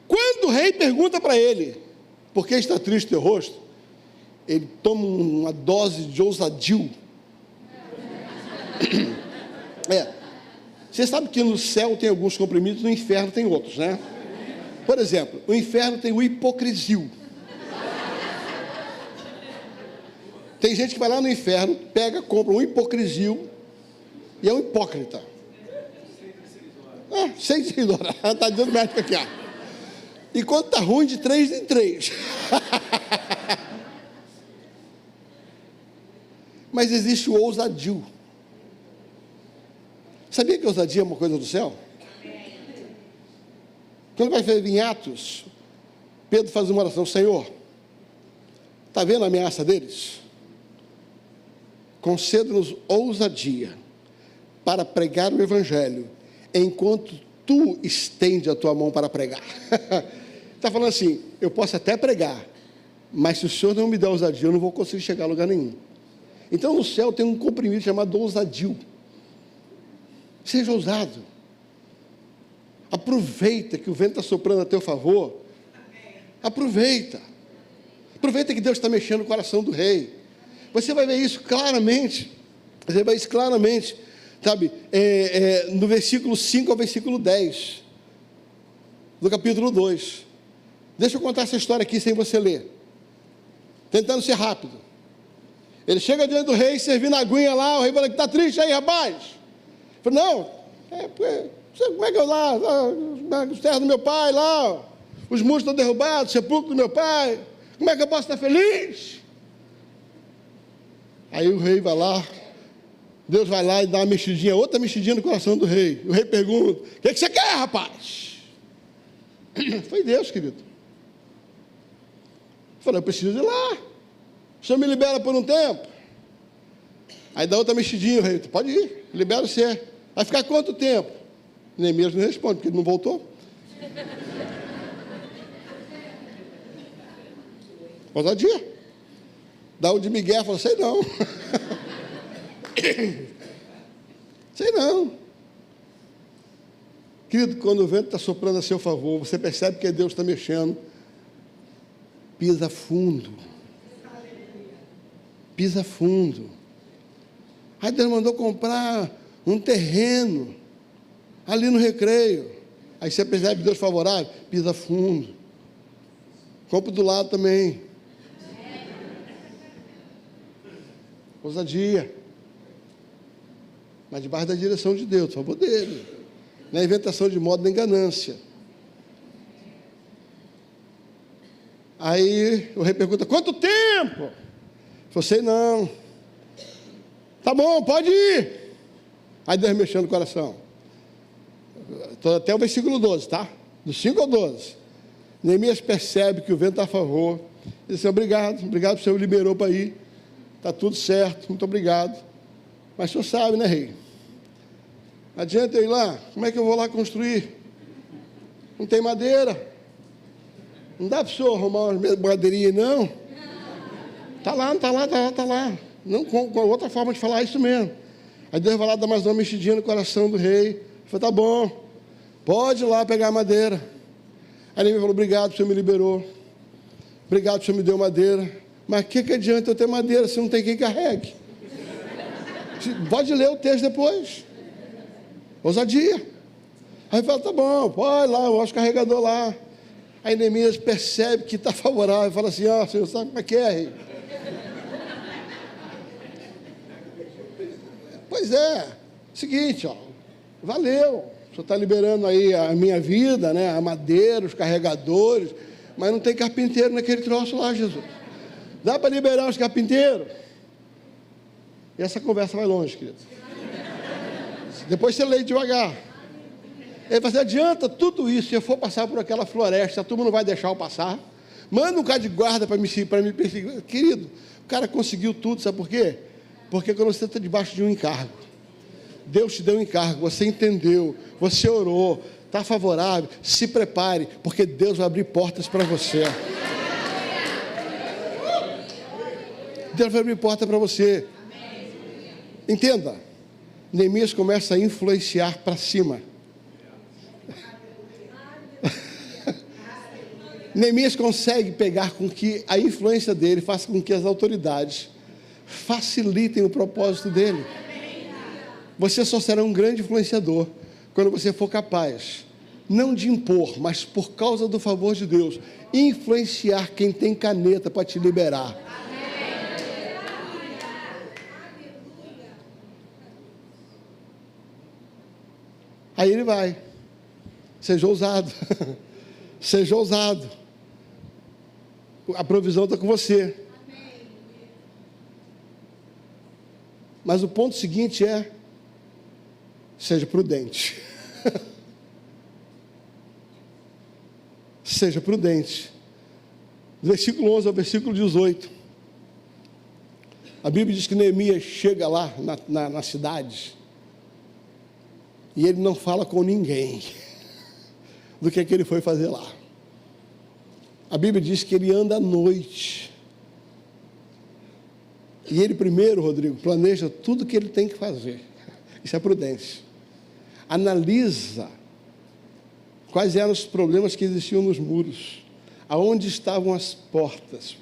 Speaker 1: Quando o rei pergunta para ele, por que está triste o teu rosto? Ele toma uma dose de ousadio. Você sabe que no céu tem alguns comprimidos, no inferno tem outros, né? Por exemplo, o inferno tem o hipocrisil. Tem gente que vai lá no inferno, pega, compra um hipocrisil e é um hipócrita. 6 horas. Está dizendo médico aqui, ó. E quando está ruim, de 3 em 3. Mas existe o ousadio. Sabia que a ousadia é uma coisa do céu? Quando vai ver em Atos, Pedro faz uma oração: Senhor, está vendo a ameaça deles? Conceda-nos ousadia para pregar o Evangelho, enquanto tu estende a tua mão para pregar. Está falando assim, eu posso até pregar, mas se o Senhor não me der ousadia, eu não vou conseguir chegar a lugar nenhum. Então no céu tem um comprimido chamado ousadio. Seja ousado. Aproveita que o vento está soprando a teu favor. Aproveita que Deus está mexendo no coração do rei. Você vai ver isso claramente. Sabe, no versículo 5 ao versículo 10 do capítulo 2. Deixa eu contar essa história aqui sem você ler, tentando ser rápido. Ele chega diante do rei, servindo a aguinha lá. O rei fala: está triste aí, rapaz? Ele falou: não, como é que eu lá, os terras do meu pai lá, os muros estão derrubados, o sepulcro do meu pai, como é que eu posso estar feliz? Aí o rei vai lá, Deus vai lá e dá uma mexidinha, outra mexidinha no coração do rei. O rei pergunta: o que você quer, rapaz? Foi Deus, querido. Eu falei: eu preciso ir lá, o senhor me libera por um tempo. Aí dá outra mexidinha, o rei: pode ir, libera você. Vai ficar quanto tempo? Neemias não responde, porque ele não voltou. Ousadia. Dá o de Miguel, falou: sei não. Sei não. Querido, quando o vento está soprando a seu favor, você percebe que Deus está mexendo, pisa fundo. Pisa fundo. Aí Deus mandou comprar um terreno ali no Recreio. Aí você percebe Deus favorável, pisa fundo. Compra do lado também. Ousadia. Mas debaixo da direção de Deus, favor dele. Não é inventação de modo nem ganância. Aí o rei pergunta, quanto tempo? Eu falei, sei não. Tá bom, pode ir. Aí Deus mexeu no coração. Estou até o versículo 12, tá? Do 5 ao 12. Neemias percebe que o vento está a favor. Ele disse, obrigado, o Senhor liberou para ir. Está tudo certo, muito obrigado. Mas o senhor sabe, né, rei? Não adianta eu ir lá, como é que eu vou lá construir? Não tem madeira. Não dá para o senhor arrumar uma madeirinha, não? Está lá, não está lá, está lá. Não, com outra forma de falar, isso mesmo. Aí Deus vai lá dar mais uma mexidinha no coração do rei. Ele falou, tá bom, pode ir lá pegar a madeira. Aí ele me falou, obrigado, o senhor me liberou. Obrigado, o senhor me deu madeira. Mas o que adianta eu ter madeira se não tem quem carregue? Pode ler o texto depois. Ousadia. Aí fala, tá bom, pode ir lá, eu acho carregador lá. Aí Neemias percebe que está favorável, fala assim, ó, senhor, sabe como é que é, rei? Pois é, seguinte, ó, valeu, o senhor está liberando aí a minha vida, né, a madeira, os carregadores, mas não tem carpinteiro naquele troço lá, Jesus. Dá para liberar os carpinteiros? E essa conversa vai longe, querido. Depois você lê devagar. Ele fala assim, adianta tudo isso, se eu for passar por aquela floresta, a turma não vai deixar eu passar. Manda um cara de guarda para me perseguir. Querido, o cara conseguiu tudo, sabe por quê? Porque quando você está debaixo de um encargo, Deus te deu um encargo, você entendeu, você orou, está favorável, se prepare, porque Deus vai abrir portas para você. Deus vai abrir porta para você. Entenda, Neemias começa a influenciar para cima. Neemias consegue pegar com que a influência dele faça com que as autoridades facilitem o propósito dele. Você só será um grande influenciador quando você for capaz, não de impor, mas por causa do favor de Deus, influenciar quem tem caneta para te liberar. Aí ele vai. Seja ousado. Seja ousado. A provisão está com você. Mas o ponto seguinte é: seja prudente. Seja prudente. Do versículo 11 ao versículo 18. A Bíblia diz que Neemias chega lá na cidade e ele não fala com ninguém do que ele foi fazer lá. A Bíblia diz que ele anda à noite. E ele primeiro, Rodrigo, planeja tudo que ele tem que fazer. Isso é prudência. Analisa quais eram os problemas que existiam nos muros, aonde estavam as portas.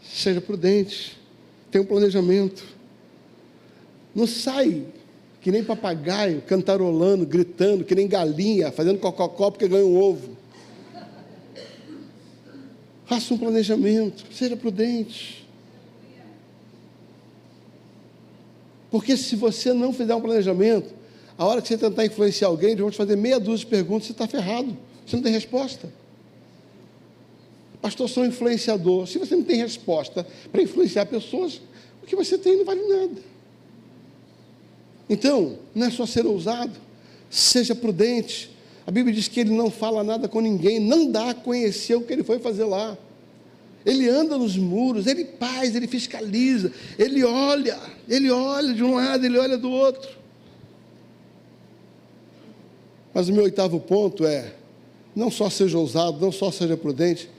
Speaker 1: Seja prudente, tenha um planejamento. Não sai que nem papagaio, cantarolando, gritando, que nem galinha, fazendo cococó porque ganha um ovo. Faça um planejamento, seja prudente. Porque se você não fizer um planejamento, a hora que você tentar influenciar alguém, eles vão te fazer meia dúzia de perguntas, você está ferrado, você não tem resposta. Pastor, sou influenciador. Se você não tem resposta para influenciar pessoas, o que você tem não vale nada. Então, não é só ser ousado, seja prudente. A Bíblia diz que ele não fala nada com ninguém, não dá a conhecer o que ele foi fazer lá. Ele anda nos muros, ele faz, ele fiscaliza, ele olha de um lado, ele olha do outro. Mas o meu oitavo ponto é, não só seja ousado, não só seja prudente,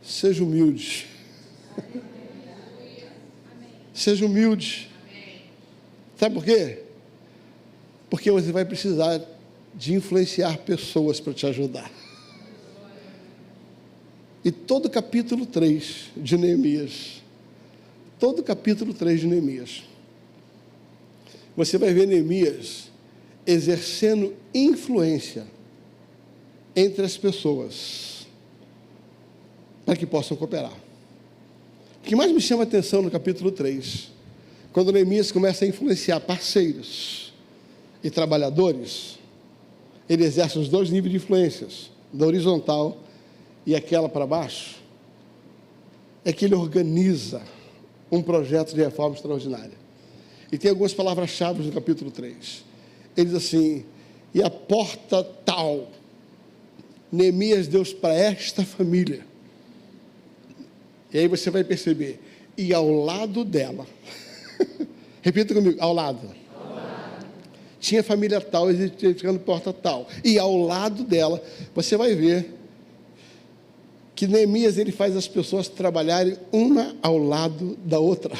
Speaker 1: seja humilde. Seja humilde. Sabe por quê? Porque você vai precisar de influenciar pessoas para te ajudar. E todo capítulo 3 de Neemias, você vai ver Neemias exercendo influência entre as pessoas para que possam cooperar. O que mais me chama a atenção no capítulo 3, quando Neemias começa a influenciar parceiros e trabalhadores, ele exerce os dois níveis de influências, da horizontal e aquela para baixo, é que ele organiza um projeto de reforma extraordinária. E tem algumas palavras-chave no capítulo 3. Ele diz assim: e a porta tal, Neemias deu para esta família. E aí você vai perceber, e ao lado dela, repita comigo, ao lado. Tinha família tal, edificando porta tal. E ao lado dela, você vai ver que Neemias, ele faz as pessoas trabalharem uma ao lado da outra.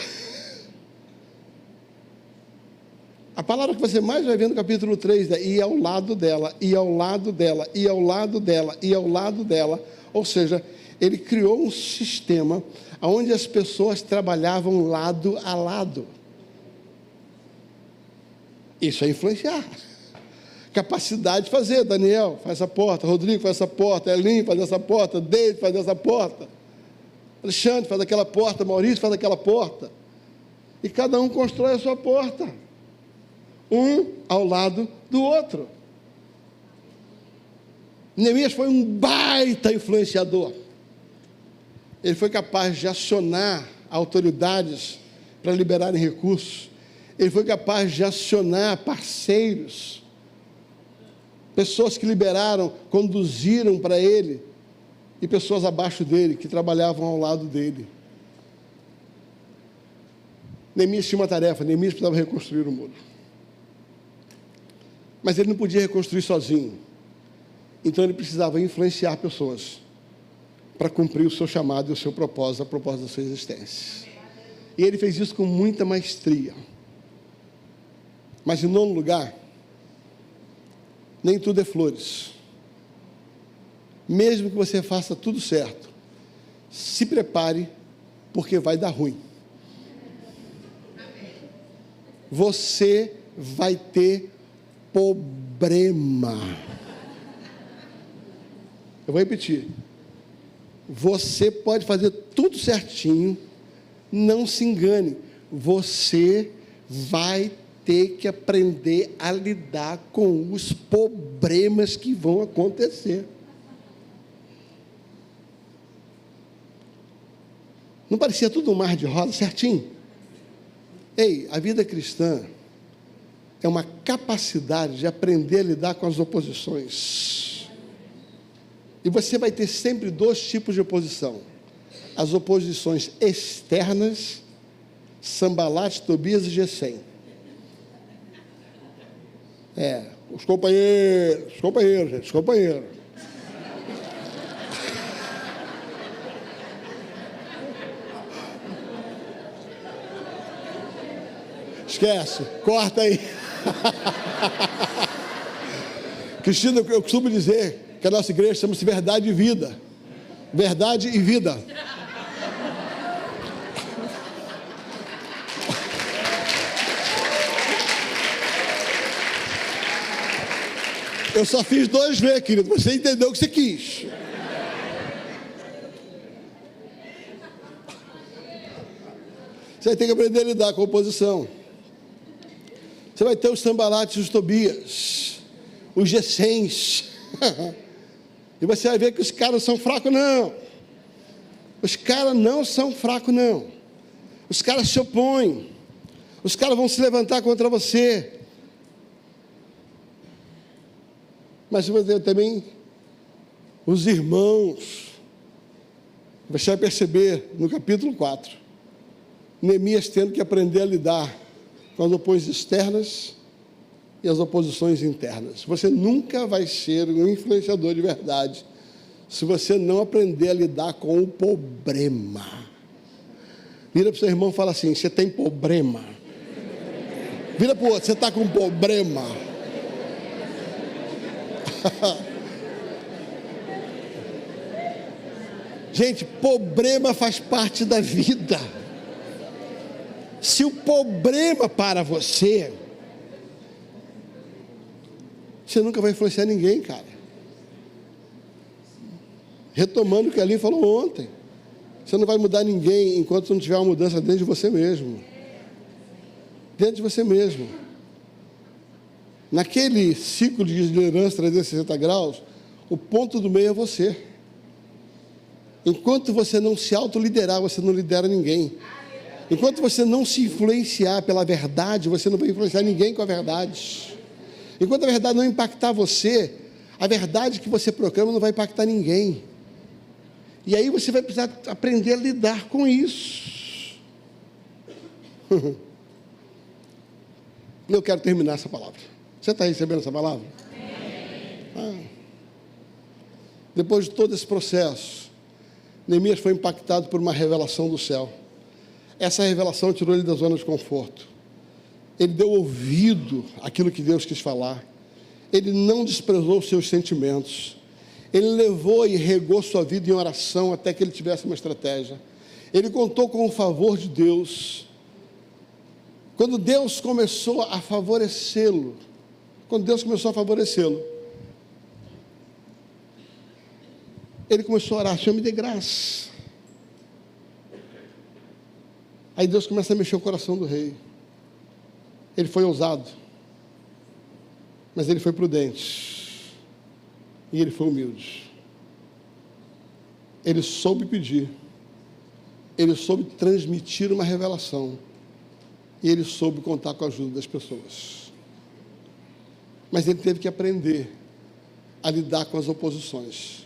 Speaker 1: A palavra que você mais vai ver no capítulo 3 é e ao lado dela, e ao lado dela, e ao lado dela, e ao lado dela. Ou seja, ele criou um sistema onde as pessoas trabalhavam lado a lado. Isso é influenciar. Capacidade de fazer. Daniel faz essa porta, Rodrigo faz essa porta, Elinho faz essa porta, David faz essa porta, Alexandre faz aquela porta, Maurício faz aquela porta. E cada um constrói a sua porta, um ao lado do outro. Neemias foi um baita influenciador. Ele foi capaz de acionar autoridades para liberarem recursos. Ele foi capaz de acionar parceiros, pessoas que liberaram, conduziram para ele, e pessoas abaixo dele, que trabalhavam ao lado dele. Neemias tinha uma tarefa, Neemias precisava reconstruir o muro. Mas ele não podia reconstruir sozinho. Então ele precisava influenciar pessoas para cumprir o seu chamado e o seu propósito, a propósito da sua existência. E ele fez isso com muita maestria. Mas em nono lugar, nem tudo é flores. Mesmo que você faça tudo certo, se prepare, porque vai dar ruim. Você vai ter problema. Eu vou repetir. Você pode fazer tudo certinho, não se engane. Você vai ter que aprender a lidar com os problemas que vão acontecer. Não parecia tudo um mar de rosa, certinho? Ei, a vida cristã é uma capacidade de aprender a lidar com as oposições. E você vai ter sempre dois tipos de oposição. As oposições externas, Sambalate, Tobias e Gesem. Os companheiros, gente, os companheiros. Esquece, corta aí. Cristina, eu costumo dizer que a nossa igreja chama-se Verdade e Vida. Verdade e Vida. Eu só fiz 2 vezes, querido. Você entendeu o que você quis. Você vai ter que aprender a lidar com a oposição. Você vai ter os Sambalates e os Tobias, os Gesems. E você vai ver que os caras não são fracos, não. Os caras não são fracos, não. Os caras se opõem. Os caras vão se levantar contra você. Mas você vai ter também os irmãos. Você vai perceber no capítulo 4, Neemias tendo que aprender a lidar com as oposições externas e as oposições internas. Você nunca vai ser um influenciador de verdade se você não aprender a lidar com o problema. Vira para o seu irmão e fala assim: você tem problema. Vira para o outro: você está com problema. Gente, problema faz parte da vida. Se o problema para você, você nunca vai influenciar ninguém, cara. Retomando o que a Aline falou ontem, você não vai mudar ninguém enquanto não tiver uma mudança dentro de você mesmo. Dentro de você mesmo. Naquele ciclo de liderança 360 graus, o ponto do meio é você. Enquanto você não se autoliderar, você não lidera ninguém. Enquanto você não se influenciar pela verdade, você não vai influenciar ninguém com a verdade. Enquanto a verdade não impactar você, a verdade que você proclama não vai impactar ninguém. E aí você vai precisar aprender a lidar com isso. Eu quero terminar essa palavra. Você está recebendo essa palavra? Depois de todo esse processo, Neemias foi impactado por uma revelação do céu. Essa revelação tirou ele da zona de conforto. Ele deu ouvido àquilo que Deus quis falar. Ele não desprezou os seus sentimentos. Ele levou e regou sua vida em oração até que ele tivesse uma estratégia. Ele contou com o favor de Deus. Quando Deus começou a favorecê-lo, ele começou a orar: Senhor, me dê graça. Aí Deus começa a mexer o coração do rei. Ele foi ousado, mas ele foi prudente, e ele foi humilde. Ele soube pedir, ele soube transmitir uma revelação, e ele soube contar com a ajuda das pessoas. Mas ele teve que aprender a lidar com as oposições,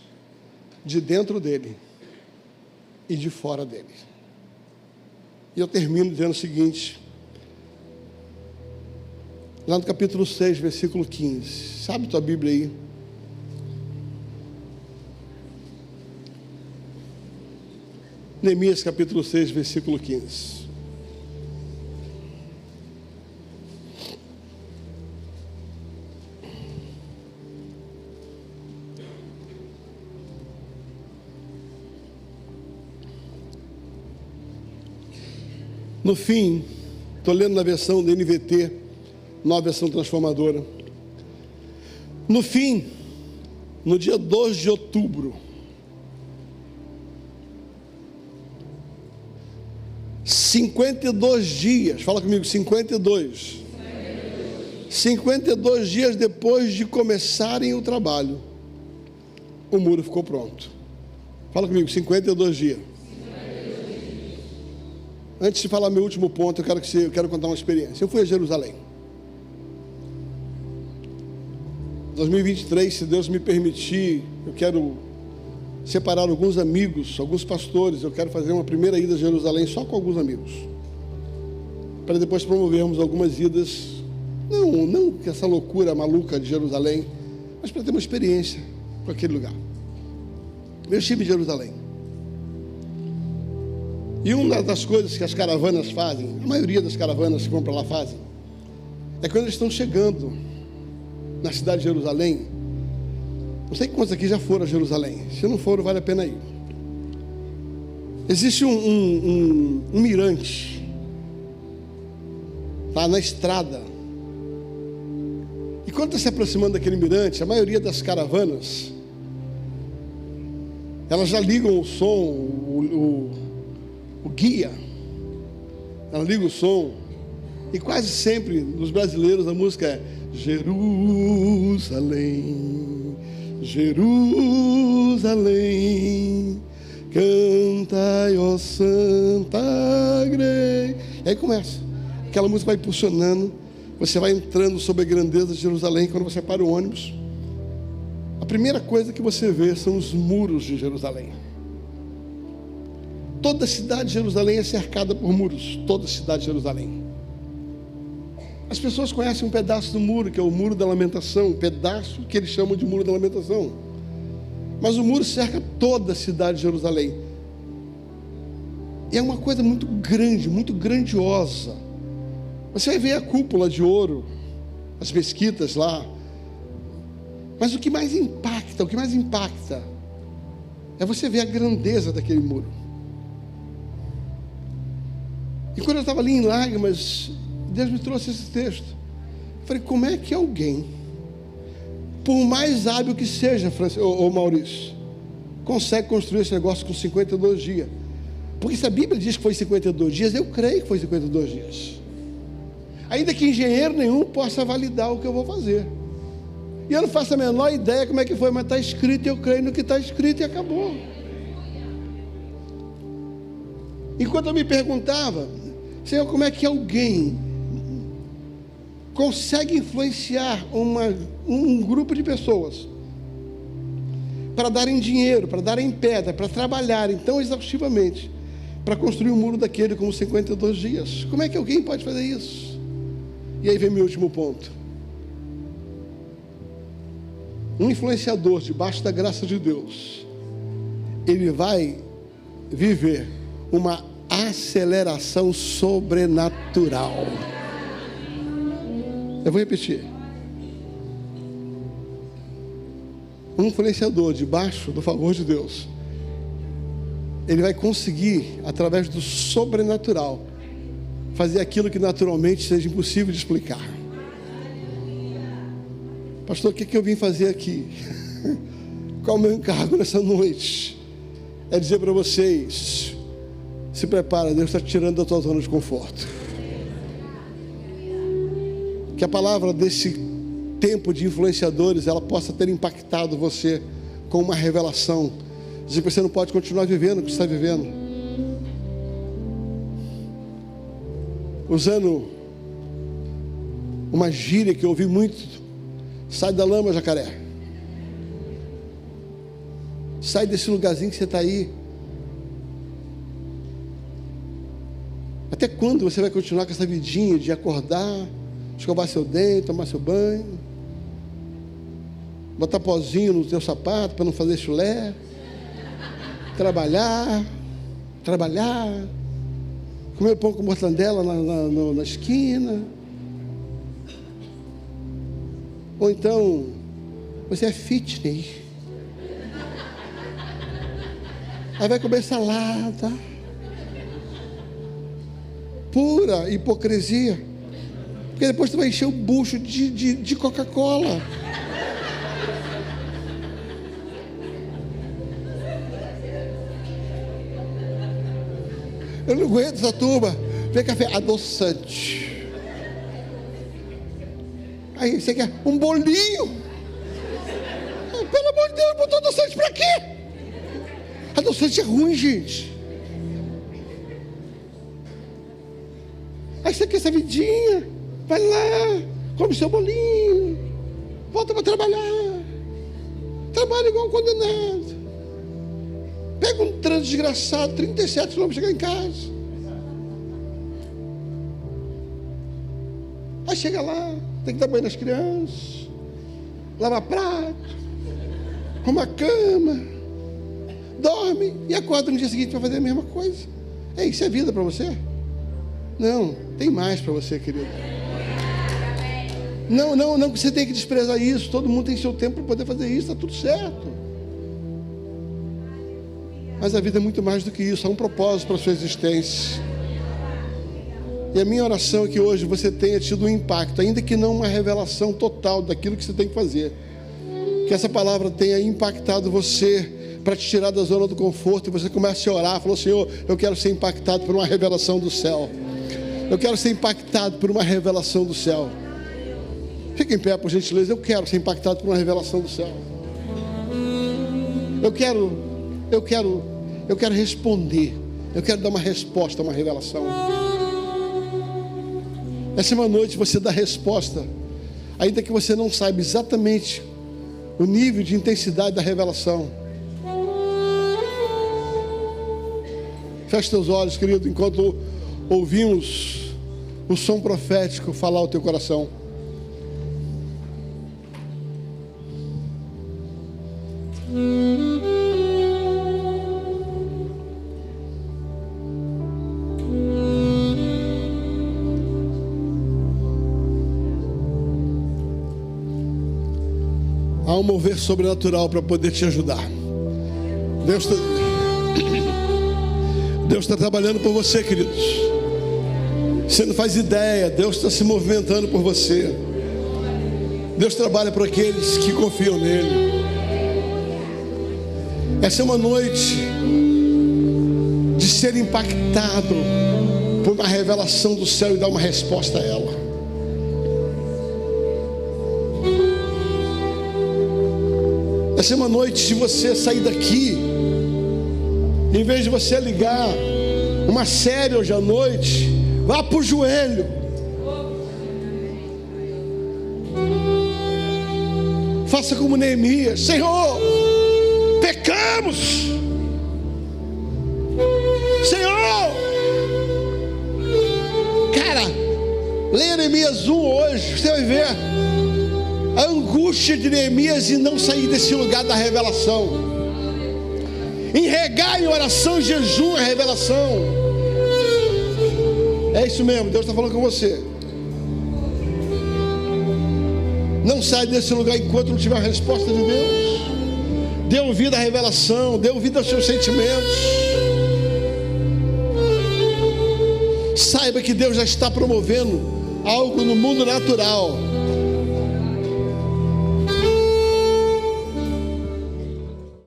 Speaker 1: de dentro dele e de fora dele. E eu termino dizendo o seguinte, lá no capítulo 6, versículo 15, sabe tua Bíblia aí? Neemias capítulo 6, versículo 15. No fim, estou lendo na versão da NVT, nova versão transformadora. No fim, no dia 2 de outubro, 52 dias, fala comigo, 52 dias depois de começarem o trabalho, o muro ficou pronto. Fala comigo, 52 dias. Antes de falar meu último ponto, eu quero contar uma experiência. Eu fui a Jerusalém. 2023, se Deus me permitir, eu quero separar alguns amigos, alguns pastores. Eu quero fazer uma primeira ida a Jerusalém só com alguns amigos, para depois promovermos algumas idas, não com essa loucura maluca de Jerusalém, mas para ter uma experiência com aquele lugar. Eu estive em Jerusalém. E uma das coisas que as caravanas fazem, a maioria das caravanas que vão para lá fazem, é quando eles estão chegando na cidade de Jerusalém. Não sei quantos aqui já foram a Jerusalém. Se não foram, vale a pena ir. Existe um mirante lá na estrada. E quando está se aproximando daquele mirante, a maioria das caravanas, elas já ligam o som, o guia, ela liga o som, e quase sempre nos brasileiros a música é Jerusalém, Jerusalém, cantai, ó Santa Grei. E aí começa, aquela música vai impulsionando, você vai entrando sobre a grandeza de Jerusalém. Quando você para o ônibus, a primeira coisa que você vê são os muros de Jerusalém. Toda a cidade de Jerusalém é cercada por muros. Toda a cidade de Jerusalém. As pessoas conhecem um pedaço do muro, que é o Muro da Lamentação, um pedaço que eles chamam de Muro da Lamentação. Mas o muro cerca toda a cidade de Jerusalém. E é uma coisa muito grande, muito grandiosa. Você vai ver a cúpula de ouro, as mesquitas lá. Mas o que mais impacta é você ver a grandeza daquele muro. E quando eu estava ali em lágrimas, Deus me trouxe esse texto. Eu falei, como é que alguém, por mais hábil que seja, Maurício, consegue construir esse negócio com 52 dias? Porque se a Bíblia diz que foi 52 dias, eu creio que foi 52 dias. Ainda que engenheiro nenhum possa validar o que eu vou fazer. E eu não faço a menor ideia como é que foi, mas está escrito e eu creio no que está escrito e acabou. Enquanto eu me perguntava, Senhor, como é que alguém consegue influenciar um grupo de pessoas para darem dinheiro, para darem pedra, para trabalharem tão exaustivamente para construir um muro daquele com 52 dias? Como é que alguém pode fazer isso? E aí vem meu último ponto. Um influenciador debaixo da graça de Deus, ele vai viver uma aceleração sobrenatural. Eu vou repetir. Um influenciador debaixo do favor de Deus, ele vai conseguir, através do sobrenatural, fazer aquilo que naturalmente seja impossível de explicar. Pastor, o que eu vim fazer aqui? Qual é o meu encargo nessa noite? É dizer para vocês, se prepara, Deus está te tirando da tua zona de conforto. Que a palavra desse tempo de influenciadores, ela possa ter impactado você com uma revelação, dizer que você não pode continuar vivendo o que você está vivendo. Usando uma gíria que eu ouvi muito: sai da lama, jacaré. Sai desse lugarzinho que você está aí. Até quando você vai continuar com essa vidinha de acordar, escovar seu dente, tomar seu banho, botar pozinho no teu sapato para não fazer chulé, trabalhar, comer pão com mortandela na esquina? Ou então, você é fitness, aí vai comer salada, pura hipocrisia, porque depois você vai encher o bucho de Coca-Cola. Eu não aguento essa turma, vê café adoçante. Aí você quer um bolinho? Pelo amor de Deus, botou adoçante pra quê? Adoçante é ruim, gente. Aí você quer essa vidinha? Vai lá, come seu bolinho, volta para trabalhar. Trabalha igual um condenado. Pega um trânsito desgraçado, 37 km para chegar em casa. Aí chega lá, tem que dar banho nas crianças, lavar prato, arrumar cama, dorme e acorda no dia seguinte para fazer a mesma coisa. Isso é vida para você? Não, tem mais para você, querido. Não que você tenha que desprezar isso. Todo mundo tem seu tempo para poder fazer isso, está tudo certo. Mas a vida é muito mais do que isso. Há um propósito para a sua existência. E a minha oração é que hoje você tenha tido um impacto, ainda que não uma revelação total daquilo que você tem que fazer. Que essa palavra tenha impactado você para te tirar da zona do conforto e você comece a orar. Falou: Senhor, eu quero ser impactado por uma revelação do céu. Eu quero ser impactado por uma revelação do céu. Fique em pé, por gentileza. Eu quero ser impactado por uma revelação do céu. Eu quero responder. Eu quero dar uma resposta a uma revelação. Essa é uma noite você dá resposta, ainda que você não saiba exatamente o nível de intensidade da revelação. Feche teus olhos, querido, enquanto ouvimos o som profético falar ao teu coração. Há um mover sobrenatural para poder te ajudar. Deus está trabalhando por você, queridos. Você não faz ideia. Deus está se movimentando por você. Deus trabalha por aqueles que confiam nele. Essa é uma noite de ser impactado por uma revelação do céu e dar uma resposta a ela. Essa é uma noite de você sair daqui, em vez de você ligar uma série hoje à noite, vá para o joelho. Faça como Neemias: Senhor, pecamos. Senhor, cara, leia Neemias 1 hoje, você vai ver a angústia de Neemias em não sair desse lugar da revelação. Em regar em oração e jejum a revelação. É isso mesmo, Deus está falando com você. Não sai desse lugar enquanto não tiver a resposta de Deus. Dê ouvido à revelação, dê ouvido aos seus sentimentos. Saiba que Deus já está promovendo algo no mundo natural